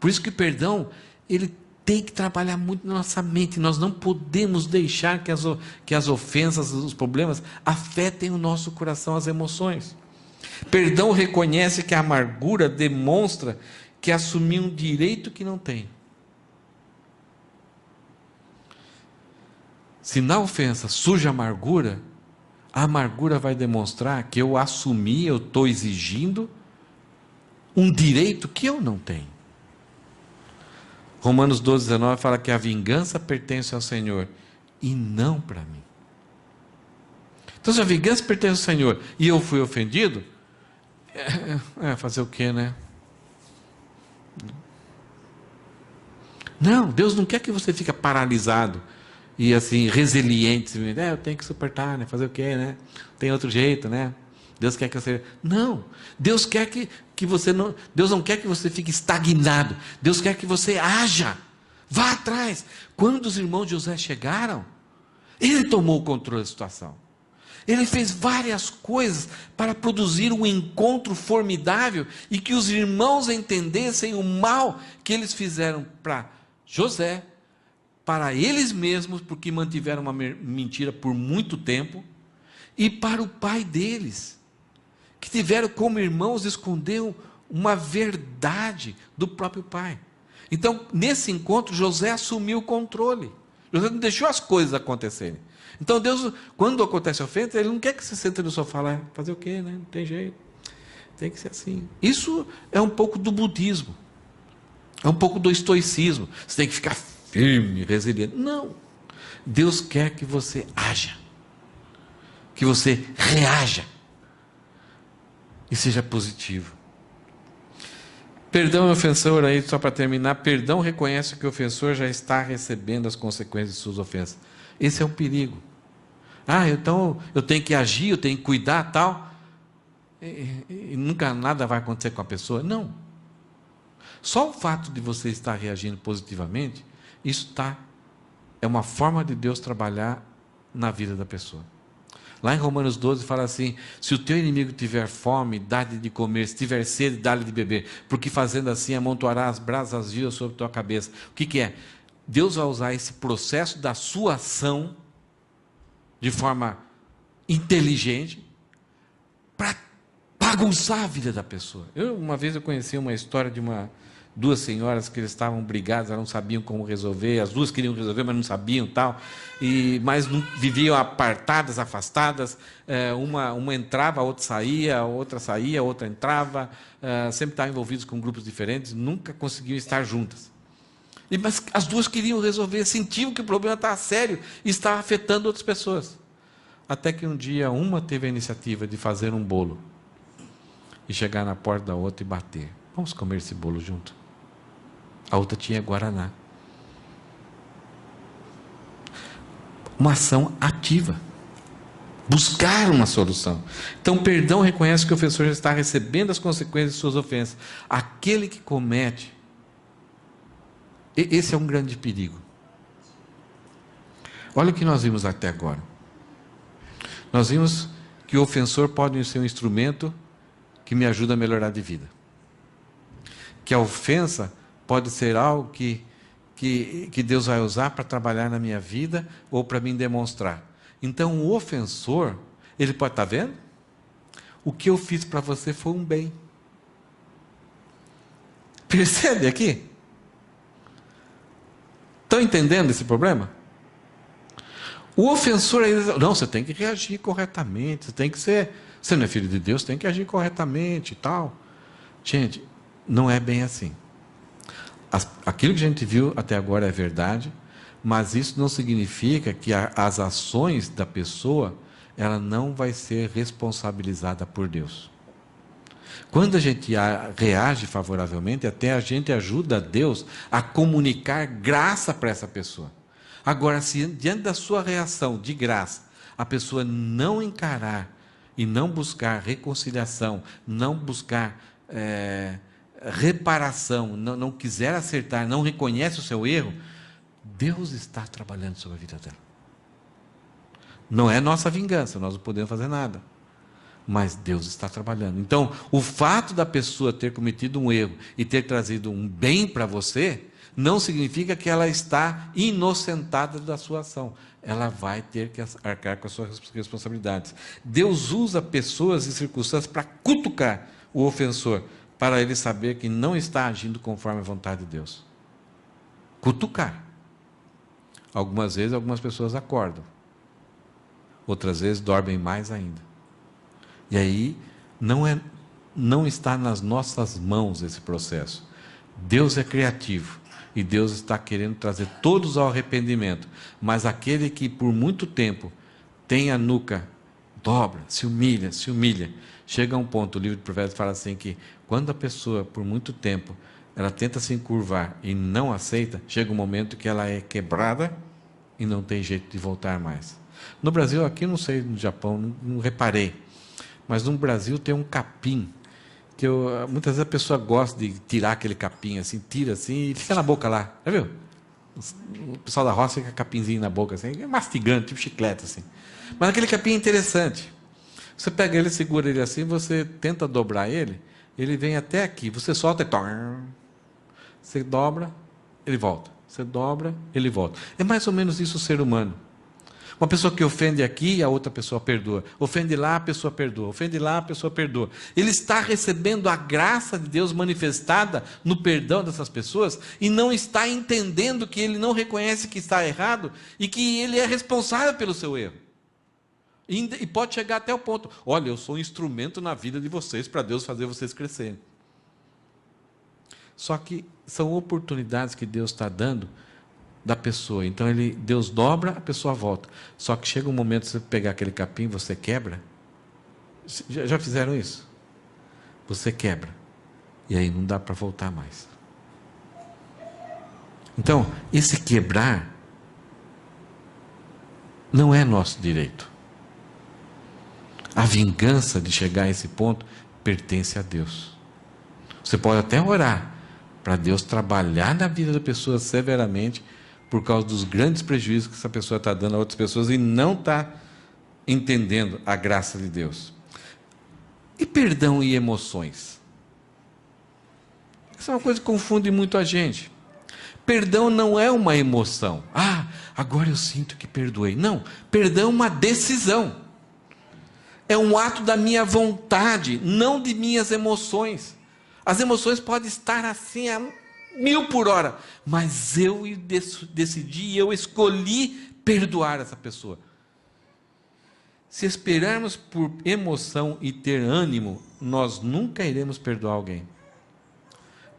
Por isso que o perdão, ele tem que trabalhar muito na nossa mente. Nós não podemos deixar que as ofensas, os problemas, afetem o nosso coração, as emoções. Perdão reconhece que a amargura demonstra que assumiu um direito que não tem. Se na ofensa surge amargura, a amargura vai demonstrar que eu assumi, eu estou exigindo um direito que eu não tenho. Romanos 12:19 fala que a vingança pertence ao Senhor e não para mim. Então, se a vingança pertence ao Senhor e eu fui ofendido, fazer o quê, né? Não, Deus não quer que você fique paralisado e assim, resiliente. Eu tenho que suportar, né? Fazer o quê, né? Tem outro jeito, né? Deus quer que você... Não, Deus quer que você não... Deus não quer que você fique estagnado. Deus quer que você haja. Vá atrás. Quando os irmãos de José chegaram, ele tomou o controle da situação. Ele fez várias coisas para produzir um encontro formidável e que os irmãos entendessem o mal que eles fizeram para José, para eles mesmos, porque mantiveram uma mentira por muito tempo, e para o pai deles, que tiveram como irmãos esconder uma verdade do próprio pai. Então, nesse encontro, José assumiu o controle. José não deixou as coisas acontecerem. Então, Deus, quando acontece a ofensa, Ele não quer que você sente no sofá lá, fazer o quê, né? Não tem jeito. Tem que ser assim. Isso é um pouco do budismo. É um pouco do estoicismo. Você tem que ficar firme, resiliente. Não. Deus quer que você haja. Que você reaja. E seja positivo. Perdão ao ofensor, aí só para terminar, perdão reconhece que o ofensor já está recebendo as consequências de suas ofensas. Esse é um perigo. Então eu tenho que agir, eu tenho que cuidar, tal. E nunca nada vai acontecer com a pessoa. Não. Só o fato de você estar reagindo positivamente, é uma forma de Deus trabalhar na vida da pessoa. Lá em Romanos 12 fala assim: se o teu inimigo tiver fome, dá-lhe de comer, se tiver sede, dá-lhe de beber, porque fazendo assim amontoará as brasas vivas sobre a tua cabeça. O que é? Deus vai usar esse processo da sua ação de forma inteligente para bagunçar a vida da pessoa. Uma vez eu conheci uma história de duas senhoras que eles estavam brigadas, elas não sabiam como resolver, as duas queriam resolver, mas não sabiam, tal, mas viviam apartadas, afastadas, uma entrava, a outra saía, a outra entrava, sempre estavam envolvidos com grupos diferentes, nunca conseguiam estar juntas. Mas as duas queriam resolver, sentiam que o problema estava sério e estava afetando outras pessoas. Até que um dia uma teve a iniciativa de fazer um bolo e chegar na porta da outra e bater. Vamos comer esse bolo junto. A outra tinha guaraná. Uma ação ativa. Buscar uma solução. Então, perdão reconhece que o ofensor já está recebendo as consequências de suas ofensas. Aquele que comete, esse é um grande perigo. Olha o que nós vimos até agora. Nós vimos que o ofensor pode ser um instrumento que me ajuda a melhorar de vida. Que a ofensa pode ser algo que Deus vai usar para trabalhar na minha vida ou para me demonstrar. Então, o ofensor, ele pode estar vendo? O que eu fiz para você foi um bem. Percebe aqui? Estão entendendo esse problema? O ofensor, não, você tem que reagir corretamente, você tem que ser, você não é filho de Deus, tem que agir corretamente e tal. Gente, não é bem assim. Aquilo que a gente viu até agora é verdade, mas isso não significa que as ações da pessoa, ela não vai ser responsabilizada por Deus. Quando a gente reage favoravelmente, até a gente ajuda a Deus a comunicar graça para essa pessoa. Agora, se diante da sua reação de graça, a pessoa não encarar e não buscar reconciliação, não buscar reparação, não quiser acertar, não reconhece o seu erro, Deus está trabalhando sobre a vida dela. Não é nossa vingança, nós não podemos fazer nada. Mas Deus está trabalhando. Então, o fato da pessoa ter cometido um erro e ter trazido um bem para você, não significa que ela está inocentada da sua ação. Ela vai ter que arcar com as suas responsabilidades. Deus usa pessoas e circunstâncias para cutucar o ofensor, para ele saber que não está agindo conforme a vontade de Deus. Cutucar. Algumas vezes, algumas pessoas acordam. Outras vezes, dormem mais ainda. E aí, não está nas nossas mãos esse processo. Deus é criativo. E Deus está querendo trazer todos ao arrependimento. Mas aquele que por muito tempo tem a nuca, dobra, se humilha. Chega a um ponto, o livro de Provérbios fala assim que quando a pessoa, por muito tempo, ela tenta se encurvar e não aceita, chega um momento que ela é quebrada e não tem jeito de voltar mais. No Brasil, aqui não sei, no Japão, não reparei. Mas no Brasil tem um capim, que muitas vezes a pessoa gosta de tirar aquele capim, assim, tira assim e fica na boca lá. Já viu? O pessoal da roça fica com capinzinho na boca, assim, mastigando, tipo chiclete, assim. Mas aquele capim é interessante. Você pega ele, segura ele assim, você tenta dobrar ele, ele vem até aqui, você solta e... Você dobra, ele volta. Você dobra, ele volta. É mais ou menos isso o ser humano. Uma pessoa que ofende aqui, a outra pessoa perdoa. Ofende lá, a pessoa perdoa. Ofende lá, a pessoa perdoa. Ele está recebendo a graça de Deus manifestada no perdão dessas pessoas e não está entendendo que ele não reconhece que está errado e que ele é responsável pelo seu erro. E pode chegar até o ponto, olha, eu sou um instrumento na vida de vocês para Deus fazer vocês crescerem. Só que são oportunidades que Deus está dando da pessoa. Então Deus dobra, a pessoa volta. Só que chega um momento, você pegar aquele capim, você quebra. Já fizeram isso? Você quebra. E aí não dá para voltar mais. Então, esse quebrar não é nosso direito. A vingança de chegar a esse ponto pertence a Deus. Você pode até orar para Deus trabalhar na vida da pessoa severamente por causa dos grandes prejuízos que essa pessoa está dando a outras pessoas e não está entendendo a graça de Deus. E perdão e emoções? Essa é uma coisa que confunde muito a gente. Perdão não é uma emoção. Ah, agora eu sinto que perdoei. Não, perdão é uma decisão. É um ato da minha vontade, não de minhas emoções. As emoções podem estar assim a 1000 por hora, mas eu decidi, eu escolhi perdoar essa pessoa. Se esperarmos por emoção e ter ânimo, nós nunca iremos perdoar alguém.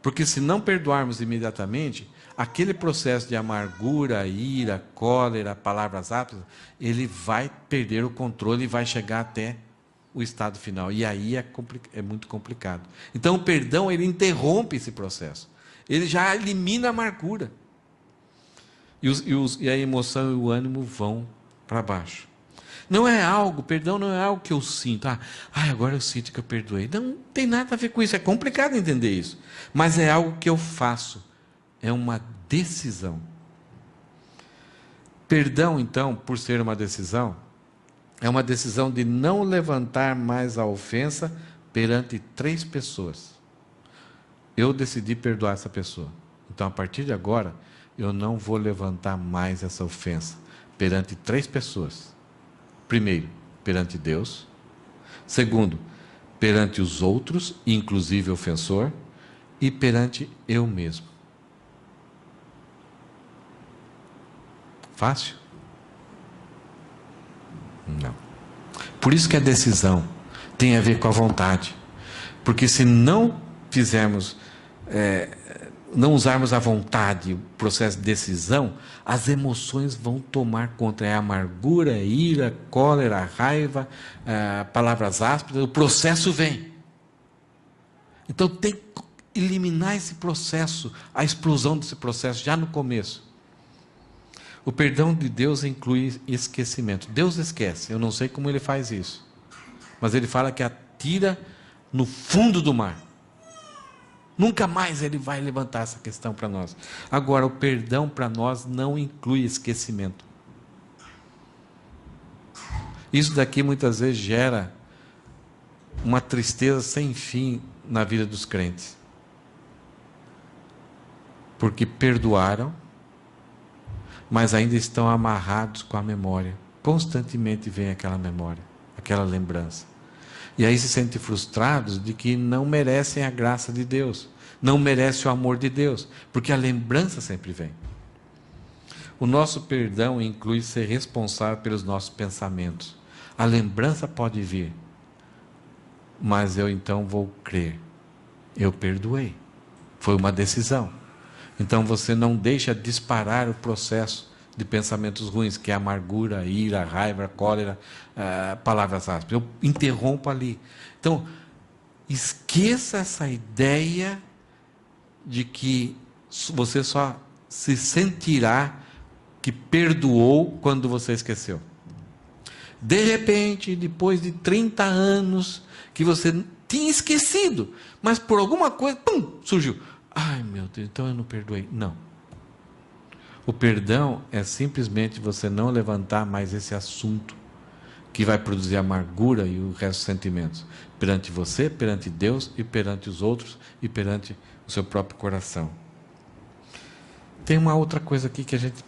Porque se não perdoarmos imediatamente, aquele processo de amargura, ira, cólera, palavras ásperas, ele vai perder o controle e vai chegar até o estado final. E aí é muito complicado. Então o perdão, ele interrompe esse processo. Ele já elimina a amargura. E a emoção e o ânimo vão para baixo. Não é algo, perdão não é algo que eu sinto. Agora eu sinto que eu perdoei. Não tem nada a ver com isso. É complicado entender isso. Mas é algo que eu faço. É uma decisão. Perdão, então, por ser uma decisão, é uma decisão de não levantar mais a ofensa perante 3 pessoas. Eu decidi perdoar essa pessoa. Então, a partir de agora, eu não vou levantar mais essa ofensa perante 3 pessoas. Primeiro, perante Deus. Segundo, perante os outros, inclusive o ofensor. E perante eu mesmo. Fácil? Não. Por isso que a decisão tem a ver com a vontade. Porque se não fizermos, não usarmos a vontade, o processo de decisão, as emoções vão tomar conta. É amargura, ira, cólera, raiva, palavras ásperas, o processo vem. Então tem que eliminar esse processo, a explosão desse processo, já no começo. O perdão de Deus inclui esquecimento. Deus esquece, eu não sei como Ele faz isso. Mas Ele fala que atira no fundo do mar. Nunca mais Ele vai levantar essa questão para nós. Agora, o perdão para nós não inclui esquecimento. Isso daqui muitas vezes gera uma tristeza sem fim na vida dos crentes. Porque perdoaram, mas ainda estão amarrados com a memória. Constantemente vem aquela memória, aquela lembrança. E aí se sentem frustrados de que não merecem a graça de Deus, não merecem o amor de Deus, porque a lembrança sempre vem. O nosso perdão inclui ser responsável pelos nossos pensamentos. A lembrança pode vir, mas eu então vou crer. Eu perdoei. Foi uma decisão. Então você não deixa disparar o processo de pensamentos ruins, que é amargura, ira, raiva, cólera, palavras ásperas. Eu interrompo ali. Então, esqueça essa ideia de que você só se sentirá que perdoou quando você esqueceu. De repente, depois de 30 anos, que você tinha esquecido, mas por alguma coisa, pum, surgiu. Ai, meu Deus, então eu não perdoei. Não. O perdão é simplesmente você não levantar mais esse assunto que vai produzir amargura e o resto dos sentimentos perante você, perante Deus e perante os outros e perante o seu próprio coração. Tem uma outra coisa aqui que a gente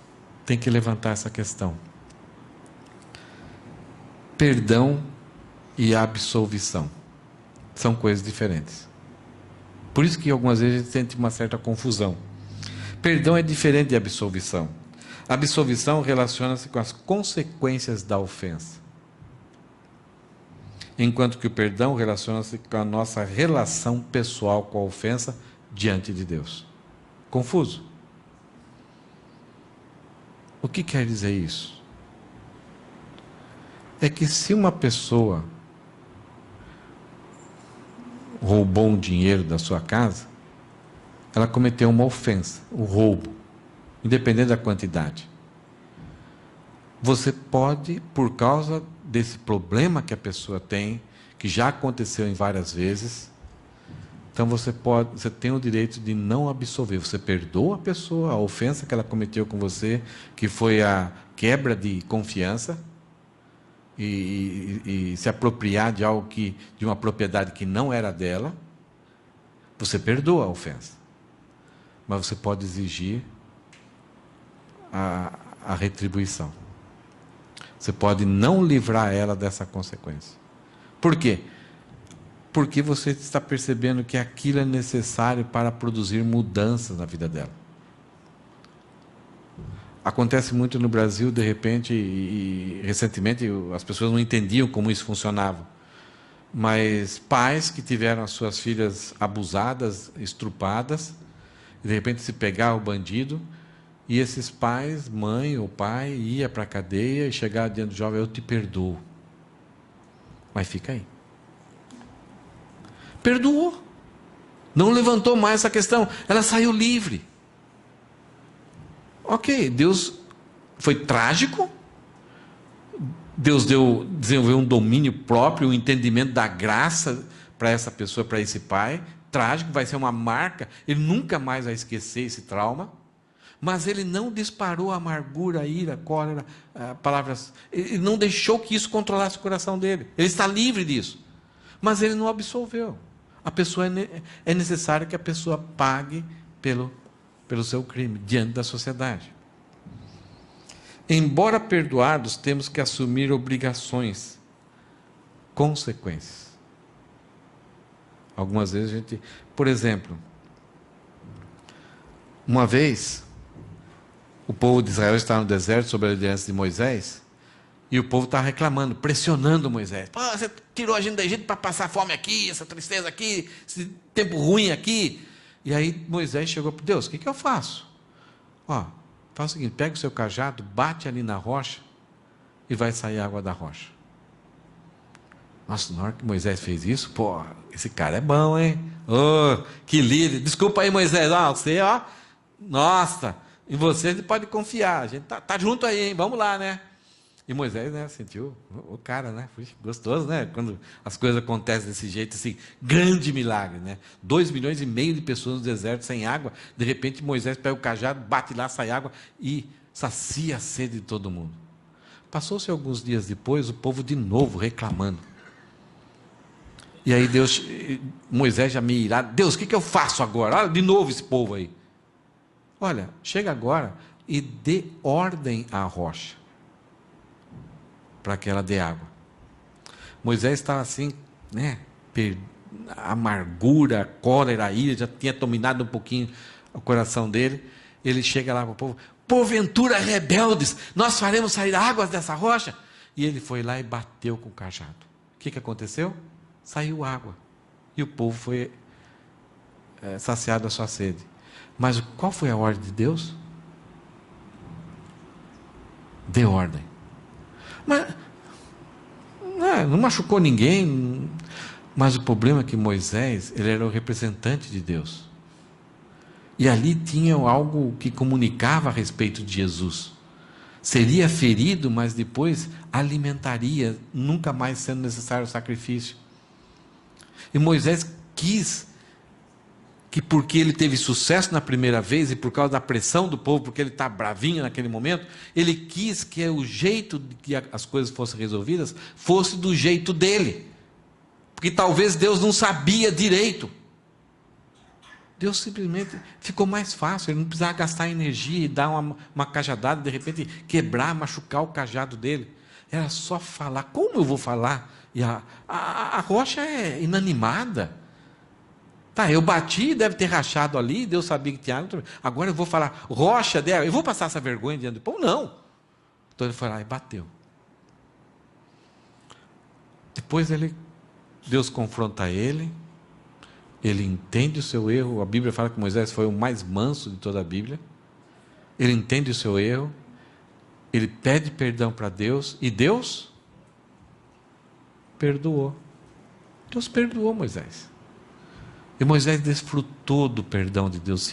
tem que levantar essa questão. Perdão e absolvição são coisas diferentes. Por isso que algumas vezes a gente sente uma certa confusão. Perdão é diferente de absolvição. A absolvição relaciona-se com as consequências da ofensa, enquanto que o perdão relaciona-se com a nossa relação pessoal com a ofensa diante de Deus. Confuso? O que quer dizer isso? É que se uma pessoa roubou um dinheiro da sua casa, ela cometeu uma ofensa, o roubo, independente da quantidade. Você pode, por causa desse problema que a pessoa tem, que já aconteceu em várias vezes, então você tem o direito de não absolver. Você perdoa a pessoa, a ofensa que ela cometeu com você, que foi a quebra de confiança, e se apropriar de algo de uma propriedade que não era dela. Você perdoa a ofensa, mas você pode exigir a retribuição. Você pode não livrar ela dessa consequência. Por quê? Porque você está percebendo que aquilo é necessário para produzir mudanças na vida dela. Acontece muito no Brasil, de repente, e recentemente as pessoas não entendiam como isso funcionava. Mas pais que tiveram as suas filhas abusadas, estrupadas, de repente se pegar o bandido, e esses pais, mãe ou pai, ia para a cadeia e chegava diante do jovem: eu te perdoo. Mas fica aí. Perdoou. Não levantou mais essa questão. Ela saiu livre. Ok, Deus foi trágico. Deus desenvolveu um domínio próprio, um entendimento da graça para essa pessoa, para esse pai. Trágico, vai ser uma marca. Ele nunca mais vai esquecer esse trauma. Mas ele não disparou a amargura, a ira, a cólera, palavras. Ele não deixou que isso controlasse o coração dele. Ele está livre disso. Mas ele não absolveu. A pessoa é necessário que a pessoa pague pelo seu crime diante da sociedade. Embora perdoados, temos que assumir obrigações, consequências. Algumas vezes a gente... Por exemplo, uma vez, o povo de Israel estava no deserto sob a liderança de Moisés, E o povo estava reclamando, pressionando Moisés. Pô, você tirou a gente do Egito para passar fome aqui, essa tristeza aqui, esse tempo ruim aqui. E aí Moisés chegou para Deus, o que eu faço? Ó, faz o seguinte, pega o seu cajado, bate ali na rocha e vai sair água da rocha. Nossa, na hora que Moisés fez isso, pô, esse cara é bom, hein? Oh, que líder. Desculpa aí, Moisés, você, nossa, em você pode confiar, a gente tá junto aí, hein? Vamos lá, né? E Moisés, né, sentiu o cara, né? Puxa, gostoso, né? Quando as coisas acontecem desse jeito, assim, grande milagre, né? 2,5 milhões de pessoas no deserto sem água, de repente Moisés pega o cajado, bate lá, sai água e sacia a sede de todo mundo. Passou-se alguns dias depois, o povo de novo reclamando. E aí Moisés já meio irado, Deus, o que eu faço agora? Olha de novo esse povo aí. Olha, chega agora e dê ordem à rocha, para que ela dê água. Moisés estava assim, né? A amargura, a cólera, a ira, já tinha dominado um pouquinho o coração dele. Ele chega lá para o povo, porventura rebeldes, nós faremos sair águas dessa rocha? E ele foi lá e bateu com o cajado. O que aconteceu? Saiu água. E o povo foi saciado da sua sede. Mas qual foi a ordem de Deus? Dê ordem. Mas não machucou ninguém. Mas o problema é que Moisés, ele era o representante de Deus. E ali tinha algo que comunicava a respeito de Jesus. Seria ferido, mas depois alimentaria, nunca mais sendo necessário o sacrifício. E Moisés quis que, porque ele teve sucesso na primeira vez e por causa da pressão do povo, porque ele está bravinho naquele momento, ele quis que o jeito de que as coisas fossem resolvidas fosse do jeito dele, porque talvez Deus não sabia direito. Deus simplesmente ficou mais fácil, ele não precisava gastar energia e dar uma cajadada, de repente quebrar, machucar o cajado dele. Era só falar. Como eu vou falar? E a rocha é inanimada. Tá, eu bati, deve ter rachado ali, Deus sabia que tinha água. Agora eu vou falar, rocha dela, eu vou passar essa vergonha diante do povo? Não. Então ele foi lá e bateu. Depois Deus confronta ele entende o seu erro. A Bíblia fala que Moisés foi o mais manso de toda a Bíblia. Ele entende o seu erro, ele pede perdão para Deus, e Deus perdoou. Deus perdoou Moisés. E Moisés desfrutou do perdão de Deus,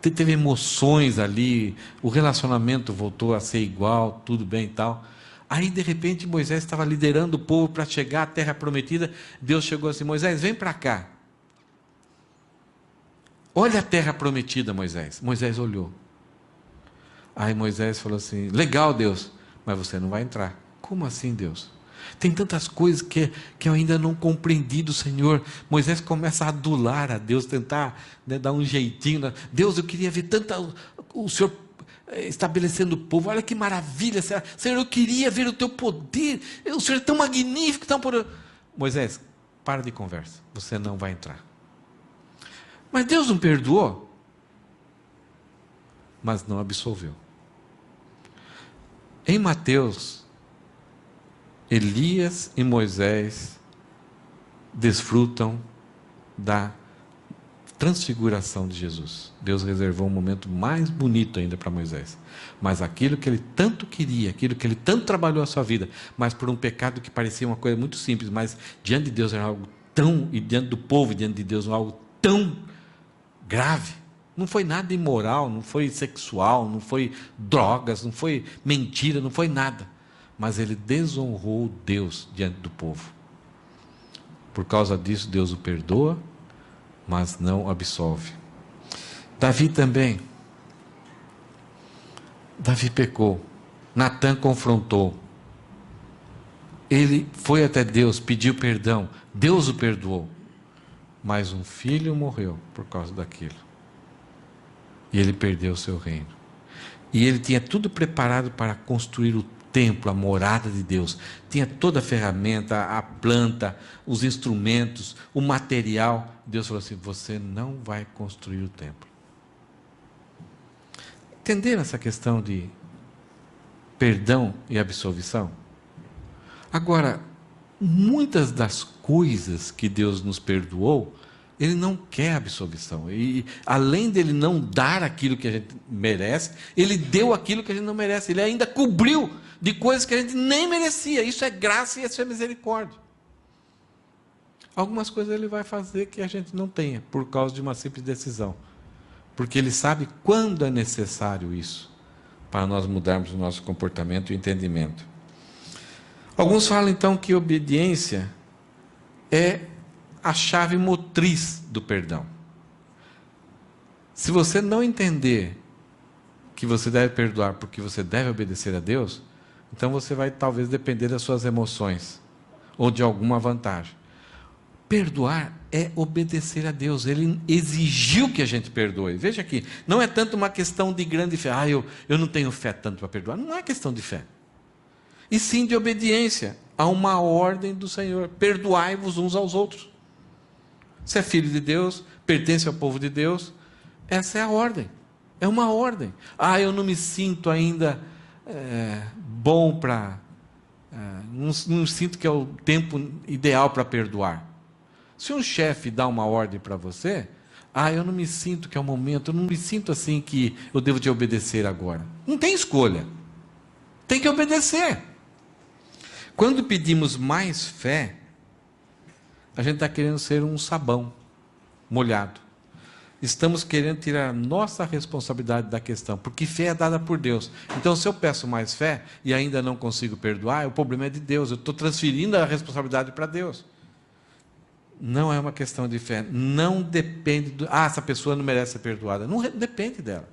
teve emoções ali, o relacionamento voltou a ser igual, tudo bem e tal. Aí de repente Moisés estava liderando o povo para chegar à terra prometida. Deus chegou assim, Moisés, vem para cá. Olha a terra prometida, Moisés. Moisés olhou. Aí Moisés falou assim, legal Deus, mas você não vai entrar. Como assim Deus? Tem tantas coisas que eu ainda não compreendi do Senhor. Moisés começa a adular a Deus, tentar, né, dar um jeitinho. Deus, eu queria ver tanto o Senhor estabelecendo o povo. Olha que maravilha, Senhor, eu queria ver o teu poder. O Senhor é tão magnífico, tão poderoso. Moisés, para de conversa, você não vai entrar. Mas Deus não perdoou, mas não absolveu. Em Mateus, Elias e Moisés desfrutam da transfiguração de Jesus. Deus reservou um momento mais bonito ainda para Moisés. Mas aquilo que ele tanto queria, aquilo que ele tanto trabalhou a sua vida, mas por um pecado que parecia uma coisa muito simples, mas diante de Deus era algo tão, e diante do povo, e diante de Deus, algo tão grave. Não foi nada imoral, não foi sexual, não foi drogas, não foi mentira, não foi nada. Mas ele desonrou Deus diante do povo. Por causa disso, Deus o perdoa, mas não absolve. Davi também. Davi pecou. Natã confrontou. Ele foi até Deus, pediu perdão. Deus o perdoou. Mas um filho morreu por causa daquilo. E ele perdeu o seu reino. E ele tinha tudo preparado para construir o templo, a morada de Deus. Tinha toda a ferramenta, a planta, os instrumentos, o material. Deus falou assim, você não vai construir o templo. Entenderam essa questão de perdão e absolvição? Agora, muitas das coisas que Deus nos perdoou, Ele não quer absolvição. E além dele não dar aquilo que a gente merece, Ele deu aquilo que a gente não merece. Ele ainda cobriu de coisas que a gente nem merecia. Isso é graça e isso é misericórdia. Algumas coisas Ele vai fazer que a gente não tenha, por causa de uma simples decisão. Porque Ele sabe quando é necessário isso, para nós mudarmos o nosso comportamento e entendimento. Alguns falam então que obediência é a chave motriz do perdão. Se você não entender que você deve perdoar porque você deve obedecer a Deus, então você vai talvez depender das suas emoções ou de alguma vantagem. Perdoar é obedecer a Deus. Ele exigiu que a gente perdoe. Veja aqui, não é tanto uma questão de grande fé. Eu não tenho fé tanto para perdoar. Não é questão de fé. E sim de obediência a uma ordem do Senhor. Perdoai-vos uns aos outros. Você é filho de Deus, pertence ao povo de Deus. Essa é a ordem. É uma ordem. Eu não me sinto ainda bom para... não sinto que é o tempo ideal para perdoar. Se um chefe dá uma ordem para você, eu não me sinto que é o momento, eu não me sinto assim que eu devo te obedecer agora. Não tem escolha. Tem que obedecer. Quando pedimos mais fé, a gente está querendo ser um sabão molhado. Estamos querendo tirar a nossa responsabilidade da questão, porque fé é dada por Deus. Então, se eu peço mais fé e ainda não consigo perdoar, o problema é de Deus. Eu estou transferindo a responsabilidade para Deus. Não é uma questão de fé. Não depende do... essa pessoa não merece ser perdoada. Não depende dela.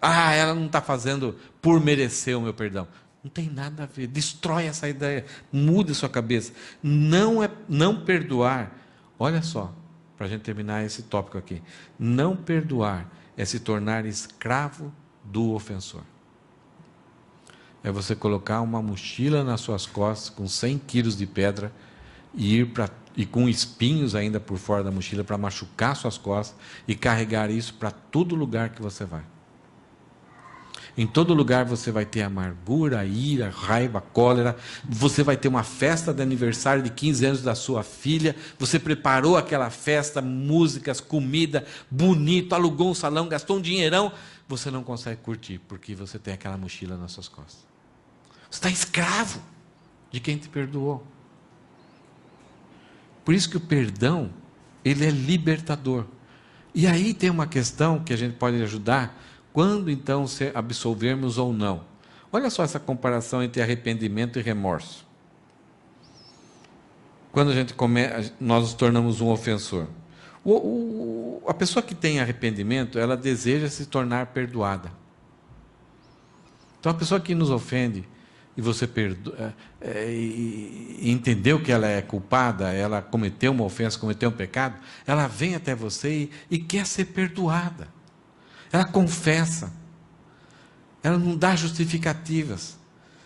Ela não está fazendo por merecer o meu perdão. Não tem nada a ver. Destrói essa ideia. Muda sua cabeça. Não perdoar. Olha só, para a gente terminar esse tópico aqui. Não perdoar é se tornar escravo do ofensor. É você colocar uma mochila nas suas costas com 100 quilos de pedra e com espinhos ainda por fora da mochila para machucar suas costas e carregar isso para todo lugar que você vai. Em todo lugar você vai ter amargura, ira, raiva, cólera. Você vai ter uma festa de aniversário de 15 anos da sua filha. Você preparou aquela festa, músicas, comida, bonito, alugou um salão, gastou um dinheirão. Você não consegue curtir porque você tem aquela mochila nas suas costas. Você está escravo de quem te perdoou. Por isso que o perdão, ele é libertador. E aí tem uma questão que a gente pode ajudar, quando então se absolvermos ou não. Olha só essa comparação entre arrependimento e remorso. Quando nós nos tornamos um ofensor. A pessoa que tem arrependimento, ela deseja se tornar perdoada. Então a pessoa que nos ofende, e você entendeu que ela é culpada, ela cometeu uma ofensa, cometeu um pecado, ela vem até você e quer ser perdoada. Ela confessa. Ela não dá justificativas.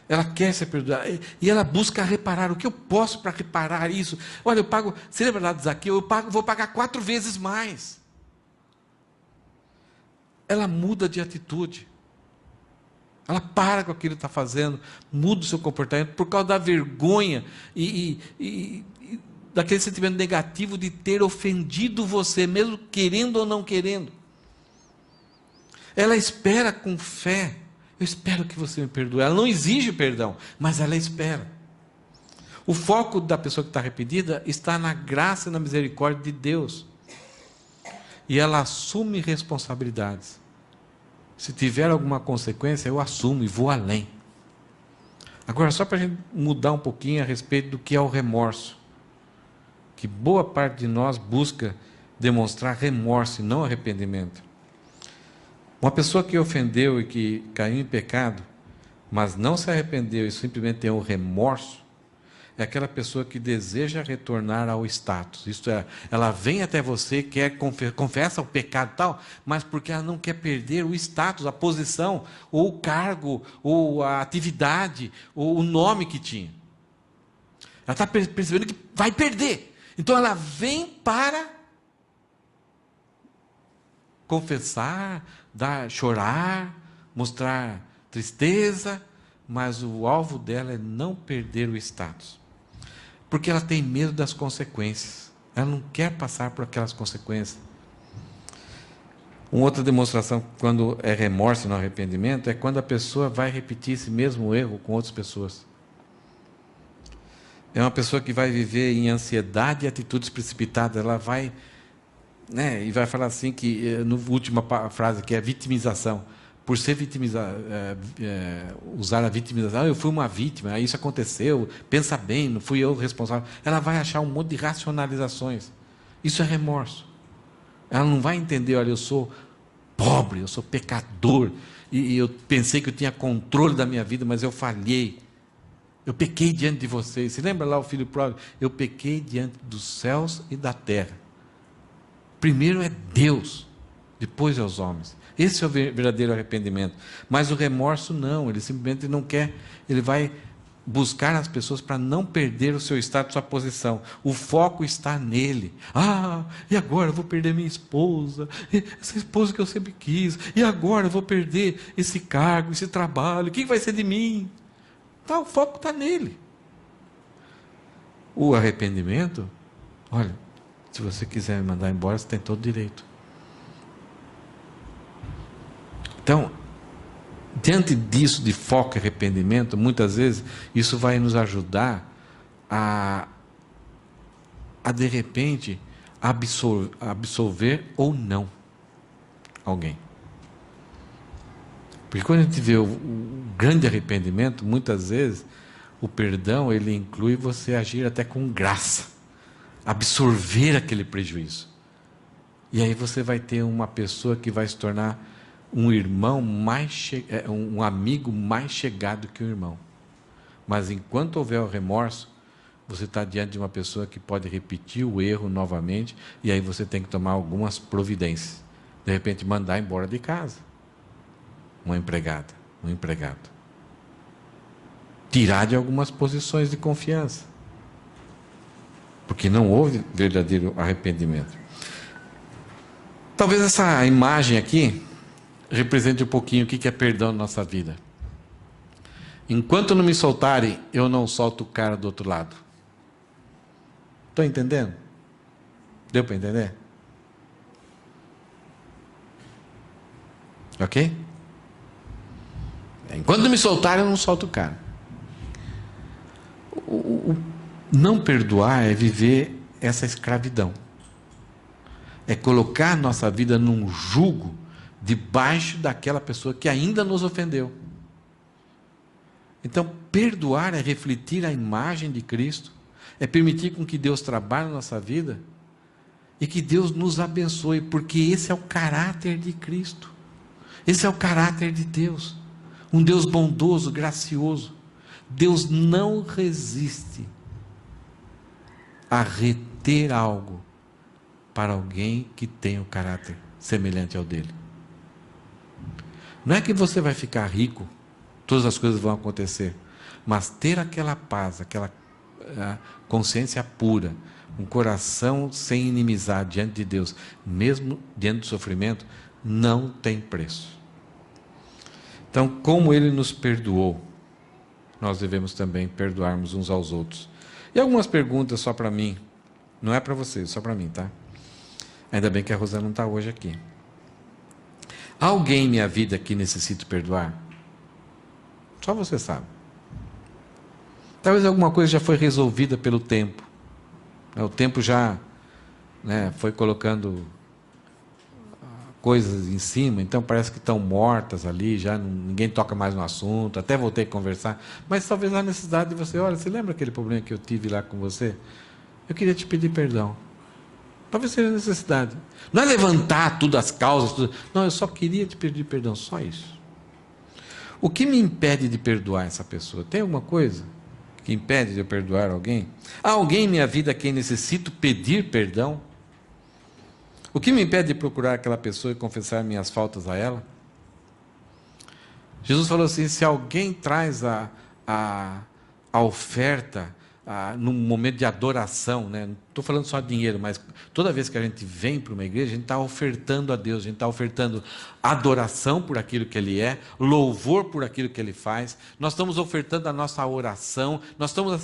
Ela quer ser perdoada. E ela busca reparar. O que eu posso para reparar isso? Olha, eu pago... Você lembra lá de Zaqueu? Vou pagar 4 vezes mais. Ela muda de atitude. Ela para com aquilo que está fazendo, muda o seu comportamento por causa da vergonha e daquele sentimento negativo de ter ofendido você, mesmo querendo ou não querendo. Ela espera com fé. Eu espero que você me perdoe. Ela não exige perdão, mas ela espera. O foco da pessoa que está arrependida está na graça e na misericórdia de Deus. E ela assume responsabilidades. Se tiver alguma consequência, eu assumo e vou além. Agora, só para a gente mudar um pouquinho a respeito do que é o remorso. Que boa parte de nós busca demonstrar remorso e não arrependimento. Uma pessoa que ofendeu e que caiu em pecado, mas não se arrependeu e simplesmente tem o remorso, é aquela pessoa que deseja retornar ao status. Isto é, ela vem até você, confessa o pecado e tal, mas porque ela não quer perder o status, a posição, ou o cargo, ou a atividade, ou o nome que tinha. Ela está percebendo que vai perder. Então ela vem para confessar, chorar, mostrar tristeza, mas o alvo dela é não perder o status. Porque ela tem medo das consequências. Ela não quer passar por aquelas consequências. Uma outra demonstração, quando é remorso e não arrependimento, é quando a pessoa vai repetir esse mesmo erro com outras pessoas. É uma pessoa que vai viver em ansiedade e atitudes precipitadas. Ela vai, e vai falar assim, que na última frase, que é vitimização. Por ser usar a vitimização, eu fui uma vítima, isso aconteceu, pensa bem, não fui eu o responsável. Ela vai achar um monte de racionalizações. Isso é remorso. Ela não vai entender, olha, eu sou pobre, eu sou pecador, e eu pensei que eu tinha controle da minha vida, mas eu falhei. Eu pequei diante de vocês. Se lembra lá o filho pródigo? Eu pequei diante dos céus e da terra. Primeiro é Deus, depois é os homens. Esse é o verdadeiro arrependimento. Mas o remorso não, ele simplesmente não quer, ele vai buscar as pessoas para não perder o seu status, sua posição. O foco está nele. E agora eu vou perder minha esposa, essa esposa que eu sempre quis, e agora eu vou perder esse cargo, esse trabalho, o que vai ser de mim? O foco está nele. O arrependimento, olha, se você quiser me mandar embora, você tem todo direito. Então, diante disso de foco e arrependimento, muitas vezes, isso vai nos ajudar a de repente, absolver ou não alguém. Porque quando a gente vê o grande arrependimento, muitas vezes, o perdão, ele inclui você agir até com graça, absorver aquele prejuízo. E aí você vai ter uma pessoa que vai se tornar um irmão um amigo mais chegado que um irmão. Mas enquanto houver o remorso, você está diante de uma pessoa que pode repetir o erro novamente, e aí você tem que tomar algumas providências. De repente, mandar embora de casa uma empregada, um empregado. Tirar de algumas posições de confiança. Porque não houve verdadeiro arrependimento. Talvez essa imagem aqui represente um pouquinho o que é perdão na nossa vida. Enquanto não me soltarem, eu não solto o cara do outro lado. Estão entendendo? Deu para entender? Ok? Enquanto não me soltarem, eu não solto o cara. O não perdoar é viver essa escravidão. É colocar a nossa vida num jugo debaixo daquela pessoa que ainda nos ofendeu. Então, perdoar é refletir a imagem de Cristo, é permitir com que Deus trabalhe na nossa vida e que Deus nos abençoe, porque esse é o caráter de Cristo. Esse é o caráter de Deus. Um Deus bondoso, gracioso. Deus não resiste a reter algo para alguém que tem o caráter semelhante ao dele. Não é que você vai ficar rico, todas as coisas vão acontecer, mas ter aquela paz, aquela consciência pura, um coração sem inimizade diante de Deus, mesmo diante do sofrimento, não tem preço. Então, como Ele nos perdoou, nós devemos também perdoarmos uns aos outros. E algumas perguntas só para mim, não é para vocês, só para mim, tá? Ainda bem que a Rosana não está hoje aqui. Há alguém em minha vida que necessito perdoar? Só você sabe. Talvez alguma coisa já foi resolvida pelo tempo. O tempo já foi colocando coisas em cima, então parece que estão mortas ali, já ninguém toca mais no assunto, até voltei a conversar, mas talvez há necessidade de você, olha, você lembra aquele problema que eu tive lá com você? Eu queria te pedir perdão. Talvez seja necessidade. Não é levantar tudo, as causas, tudo. Não, eu só queria te pedir perdão, só isso. O que me impede de perdoar essa pessoa? Tem alguma coisa que impede de eu perdoar alguém? Há alguém em minha vida a quem necessito pedir perdão? O que me impede de procurar aquela pessoa e confessar minhas faltas a ela? Jesus falou assim, se alguém traz a oferta, num momento de adoração, né? Não estou falando só de dinheiro, mas toda vez que a gente vem para uma igreja, a gente está ofertando a Deus, a gente está ofertando adoração por aquilo que Ele é, louvor por aquilo que Ele faz, nós estamos ofertando a nossa oração, nós estamos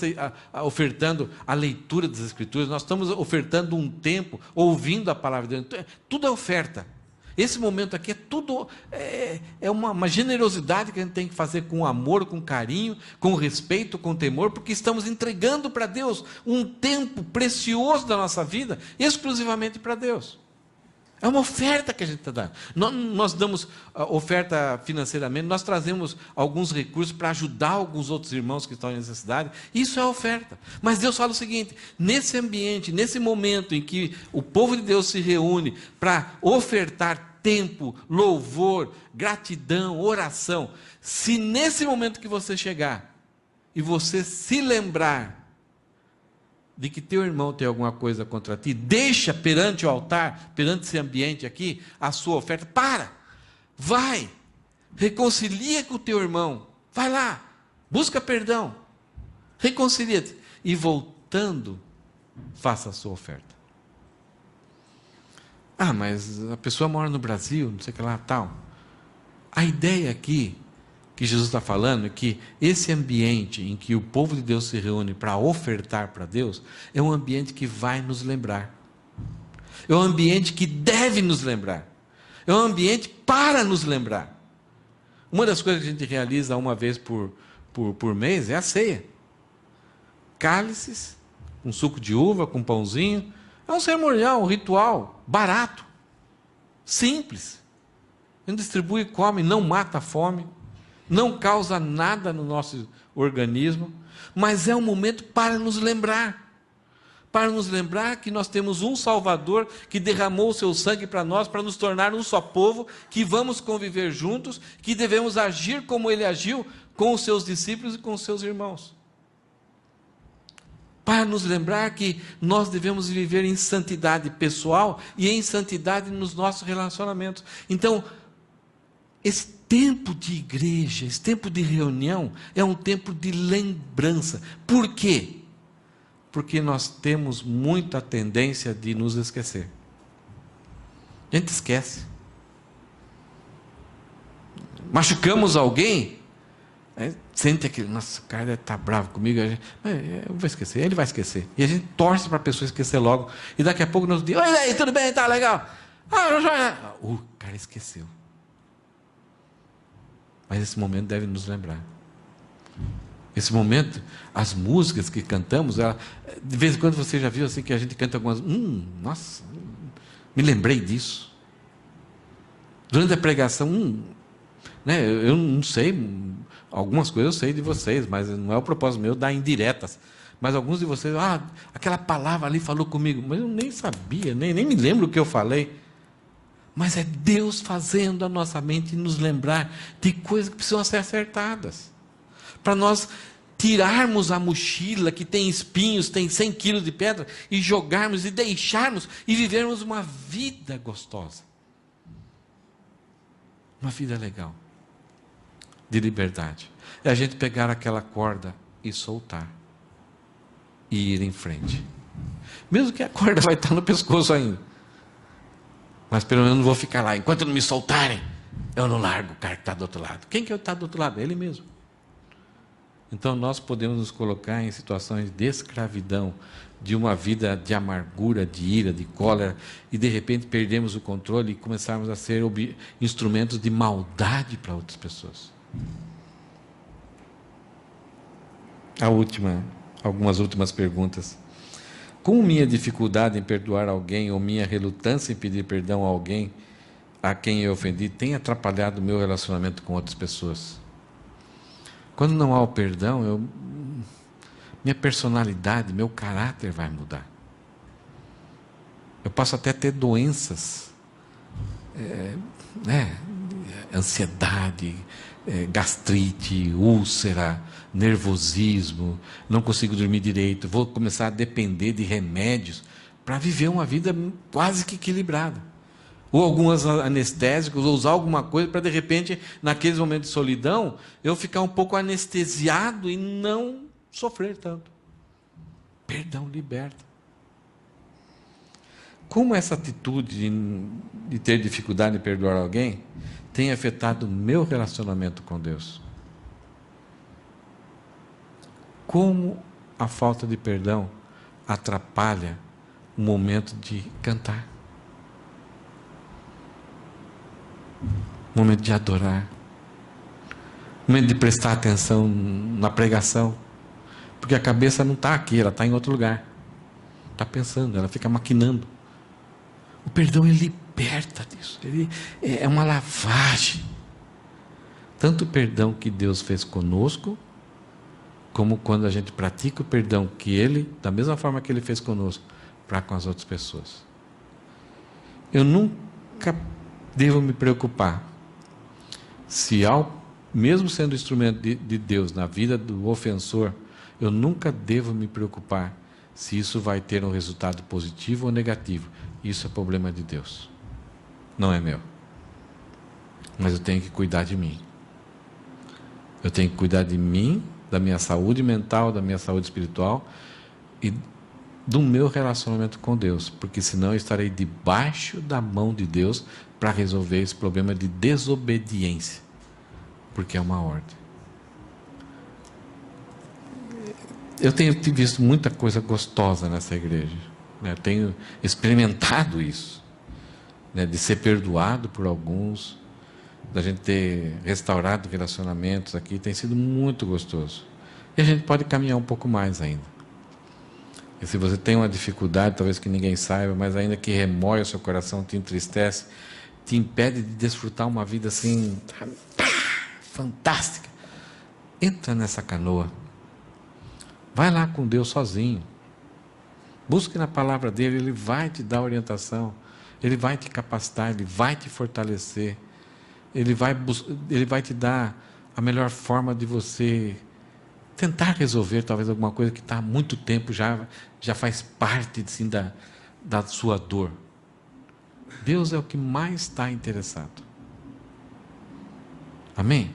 ofertando a leitura das Escrituras, nós estamos ofertando um tempo, ouvindo a palavra de Deus, tudo é oferta. Esse momento aqui é tudo, uma generosidade que a gente tem que fazer com amor, com carinho, com respeito, com temor, porque estamos entregando para Deus um tempo precioso da nossa vida, exclusivamente para Deus. É uma oferta que a gente está dando. Nós damos oferta financeiramente, nós trazemos alguns recursos para ajudar alguns outros irmãos que estão em necessidade, isso é oferta. Mas Deus fala o seguinte, nesse ambiente, nesse momento em que o povo de Deus se reúne para ofertar tempo, louvor, gratidão, oração, se nesse momento que você chegar e você se lembrar de que teu irmão tem alguma coisa contra ti, deixa perante o altar, perante esse ambiente aqui, a sua oferta, vai, reconcilia com o teu irmão, vai lá, busca perdão, reconcilia-te, e voltando, faça a sua oferta. Mas a pessoa mora no Brasil, não sei o que lá, tal. A ideia aqui, que Jesus está falando, é que esse ambiente em que o povo de Deus se reúne para ofertar para Deus, é um ambiente que vai nos lembrar. É um ambiente que deve nos lembrar. É um ambiente para nos lembrar. Uma das coisas que a gente realiza uma vez por mês é a ceia. Cálices, com suco de uva, com pãozinho. É um cerimonial, um ritual, barato, simples. A gente distribui e come, não mata a fome, não causa nada no nosso organismo, mas é um momento para nos lembrar que nós temos um Salvador que derramou o seu sangue para nós, para nos tornar um só povo, que vamos conviver juntos, que devemos agir como Ele agiu com os seus discípulos e com os seus irmãos. Para nos lembrar que nós devemos viver em santidade pessoal e em santidade nos nossos relacionamentos. Então, esse tempo de igreja, esse tempo de reunião, é um tempo de lembrança. Por quê? Porque nós temos muita tendência de nos esquecer. A gente esquece. Machucamos alguém, sente aquele, nossa, o cara está bravo comigo, eu vou esquecer, ele vai esquecer. E a gente torce para a pessoa esquecer logo. E daqui a pouco nós dizemos, oi, aí, tudo bem, tá legal? O cara esqueceu. Mas esse momento deve nos lembrar. Esse momento, as músicas que cantamos, de vez em quando você já viu assim que a gente canta algumas, nossa, me lembrei disso. Durante a pregação, eu não sei, algumas coisas eu sei de vocês, mas não é o propósito meu dar indiretas. Mas alguns de vocês, aquela palavra ali falou comigo, mas eu nem sabia, nem me lembro o que eu falei. Mas é Deus fazendo a nossa mente nos lembrar de coisas que precisam ser acertadas. Para nós tirarmos a mochila que tem espinhos, tem 100 quilos de pedra, e jogarmos e deixarmos e vivermos uma vida gostosa. Uma vida legal. De liberdade. É a gente pegar aquela corda e soltar. E ir em frente. Mesmo que a corda vai estar no pescoço ainda. Mas pelo menos não vou ficar lá. Enquanto não me soltarem, eu não largo o cara que está do outro lado. Quem que está do outro lado? Ele mesmo. Então nós podemos nos colocar em situações de escravidão, de uma vida de amargura, de ira, de cólera, e de repente perdemos o controle e começarmos a ser instrumentos de maldade para outras pessoas. Algumas últimas perguntas. Como minha dificuldade em perdoar alguém, ou minha relutância em pedir perdão a alguém a quem eu ofendi, tem atrapalhado o meu relacionamento com outras pessoas? Quando não há o perdão, minha personalidade, meu caráter vai mudar. Eu posso até ter doenças, ansiedade, gastrite, úlcera, nervosismo, não consigo dormir direito, vou começar a depender de remédios para viver uma vida quase que equilibrada. Ou alguns anestésicos, ou usar alguma coisa para, de repente, naqueles momentos de solidão, eu ficar um pouco anestesiado e não sofrer tanto. Perdão liberta. Como essa atitude de ter dificuldade em perdoar alguém tem afetado o meu relacionamento com Deus? Como a falta de perdão atrapalha o momento de cantar, o momento de adorar, o momento de prestar atenção na pregação, porque a cabeça não está aqui, ela está em outro lugar, está pensando, ela fica maquinando. O perdão, ele liberta disso, ele é uma lavagem, tanto o perdão que Deus fez conosco, como quando a gente pratica o perdão que Ele, da mesma forma que Ele fez conosco, para com as outras pessoas. Eu nunca devo me preocupar se, mesmo sendo instrumento de Deus na vida do ofensor, eu nunca devo me preocupar se isso vai ter um resultado positivo ou negativo. Isso é problema de Deus, não é meu. Mas eu tenho que cuidar de mim. Eu tenho que cuidar de mim, da minha saúde mental, da minha saúde espiritual e do meu relacionamento com Deus, porque senão eu estarei debaixo da mão de Deus para resolver esse problema de desobediência, porque é uma ordem. Eu tenho visto muita coisa gostosa nessa igreja, né? Tenho experimentado isso, né? De ser perdoado por alguns, da gente ter restaurado relacionamentos aqui, tem sido muito gostoso. E a gente pode caminhar um pouco mais ainda. E se você tem uma dificuldade, talvez que ninguém saiba, mas ainda que remoe o seu coração, te entristece, te impede de desfrutar uma vida assim, fantástica, entra nessa canoa. Vai lá com Deus sozinho. Busque na palavra dele, ele vai te dar orientação, ele vai te capacitar, ele vai te fortalecer. Ele vai te dar a melhor forma de você tentar resolver talvez alguma coisa que está há muito tempo, já faz parte assim, da sua dor. Deus é o que mais está interessado. Amém?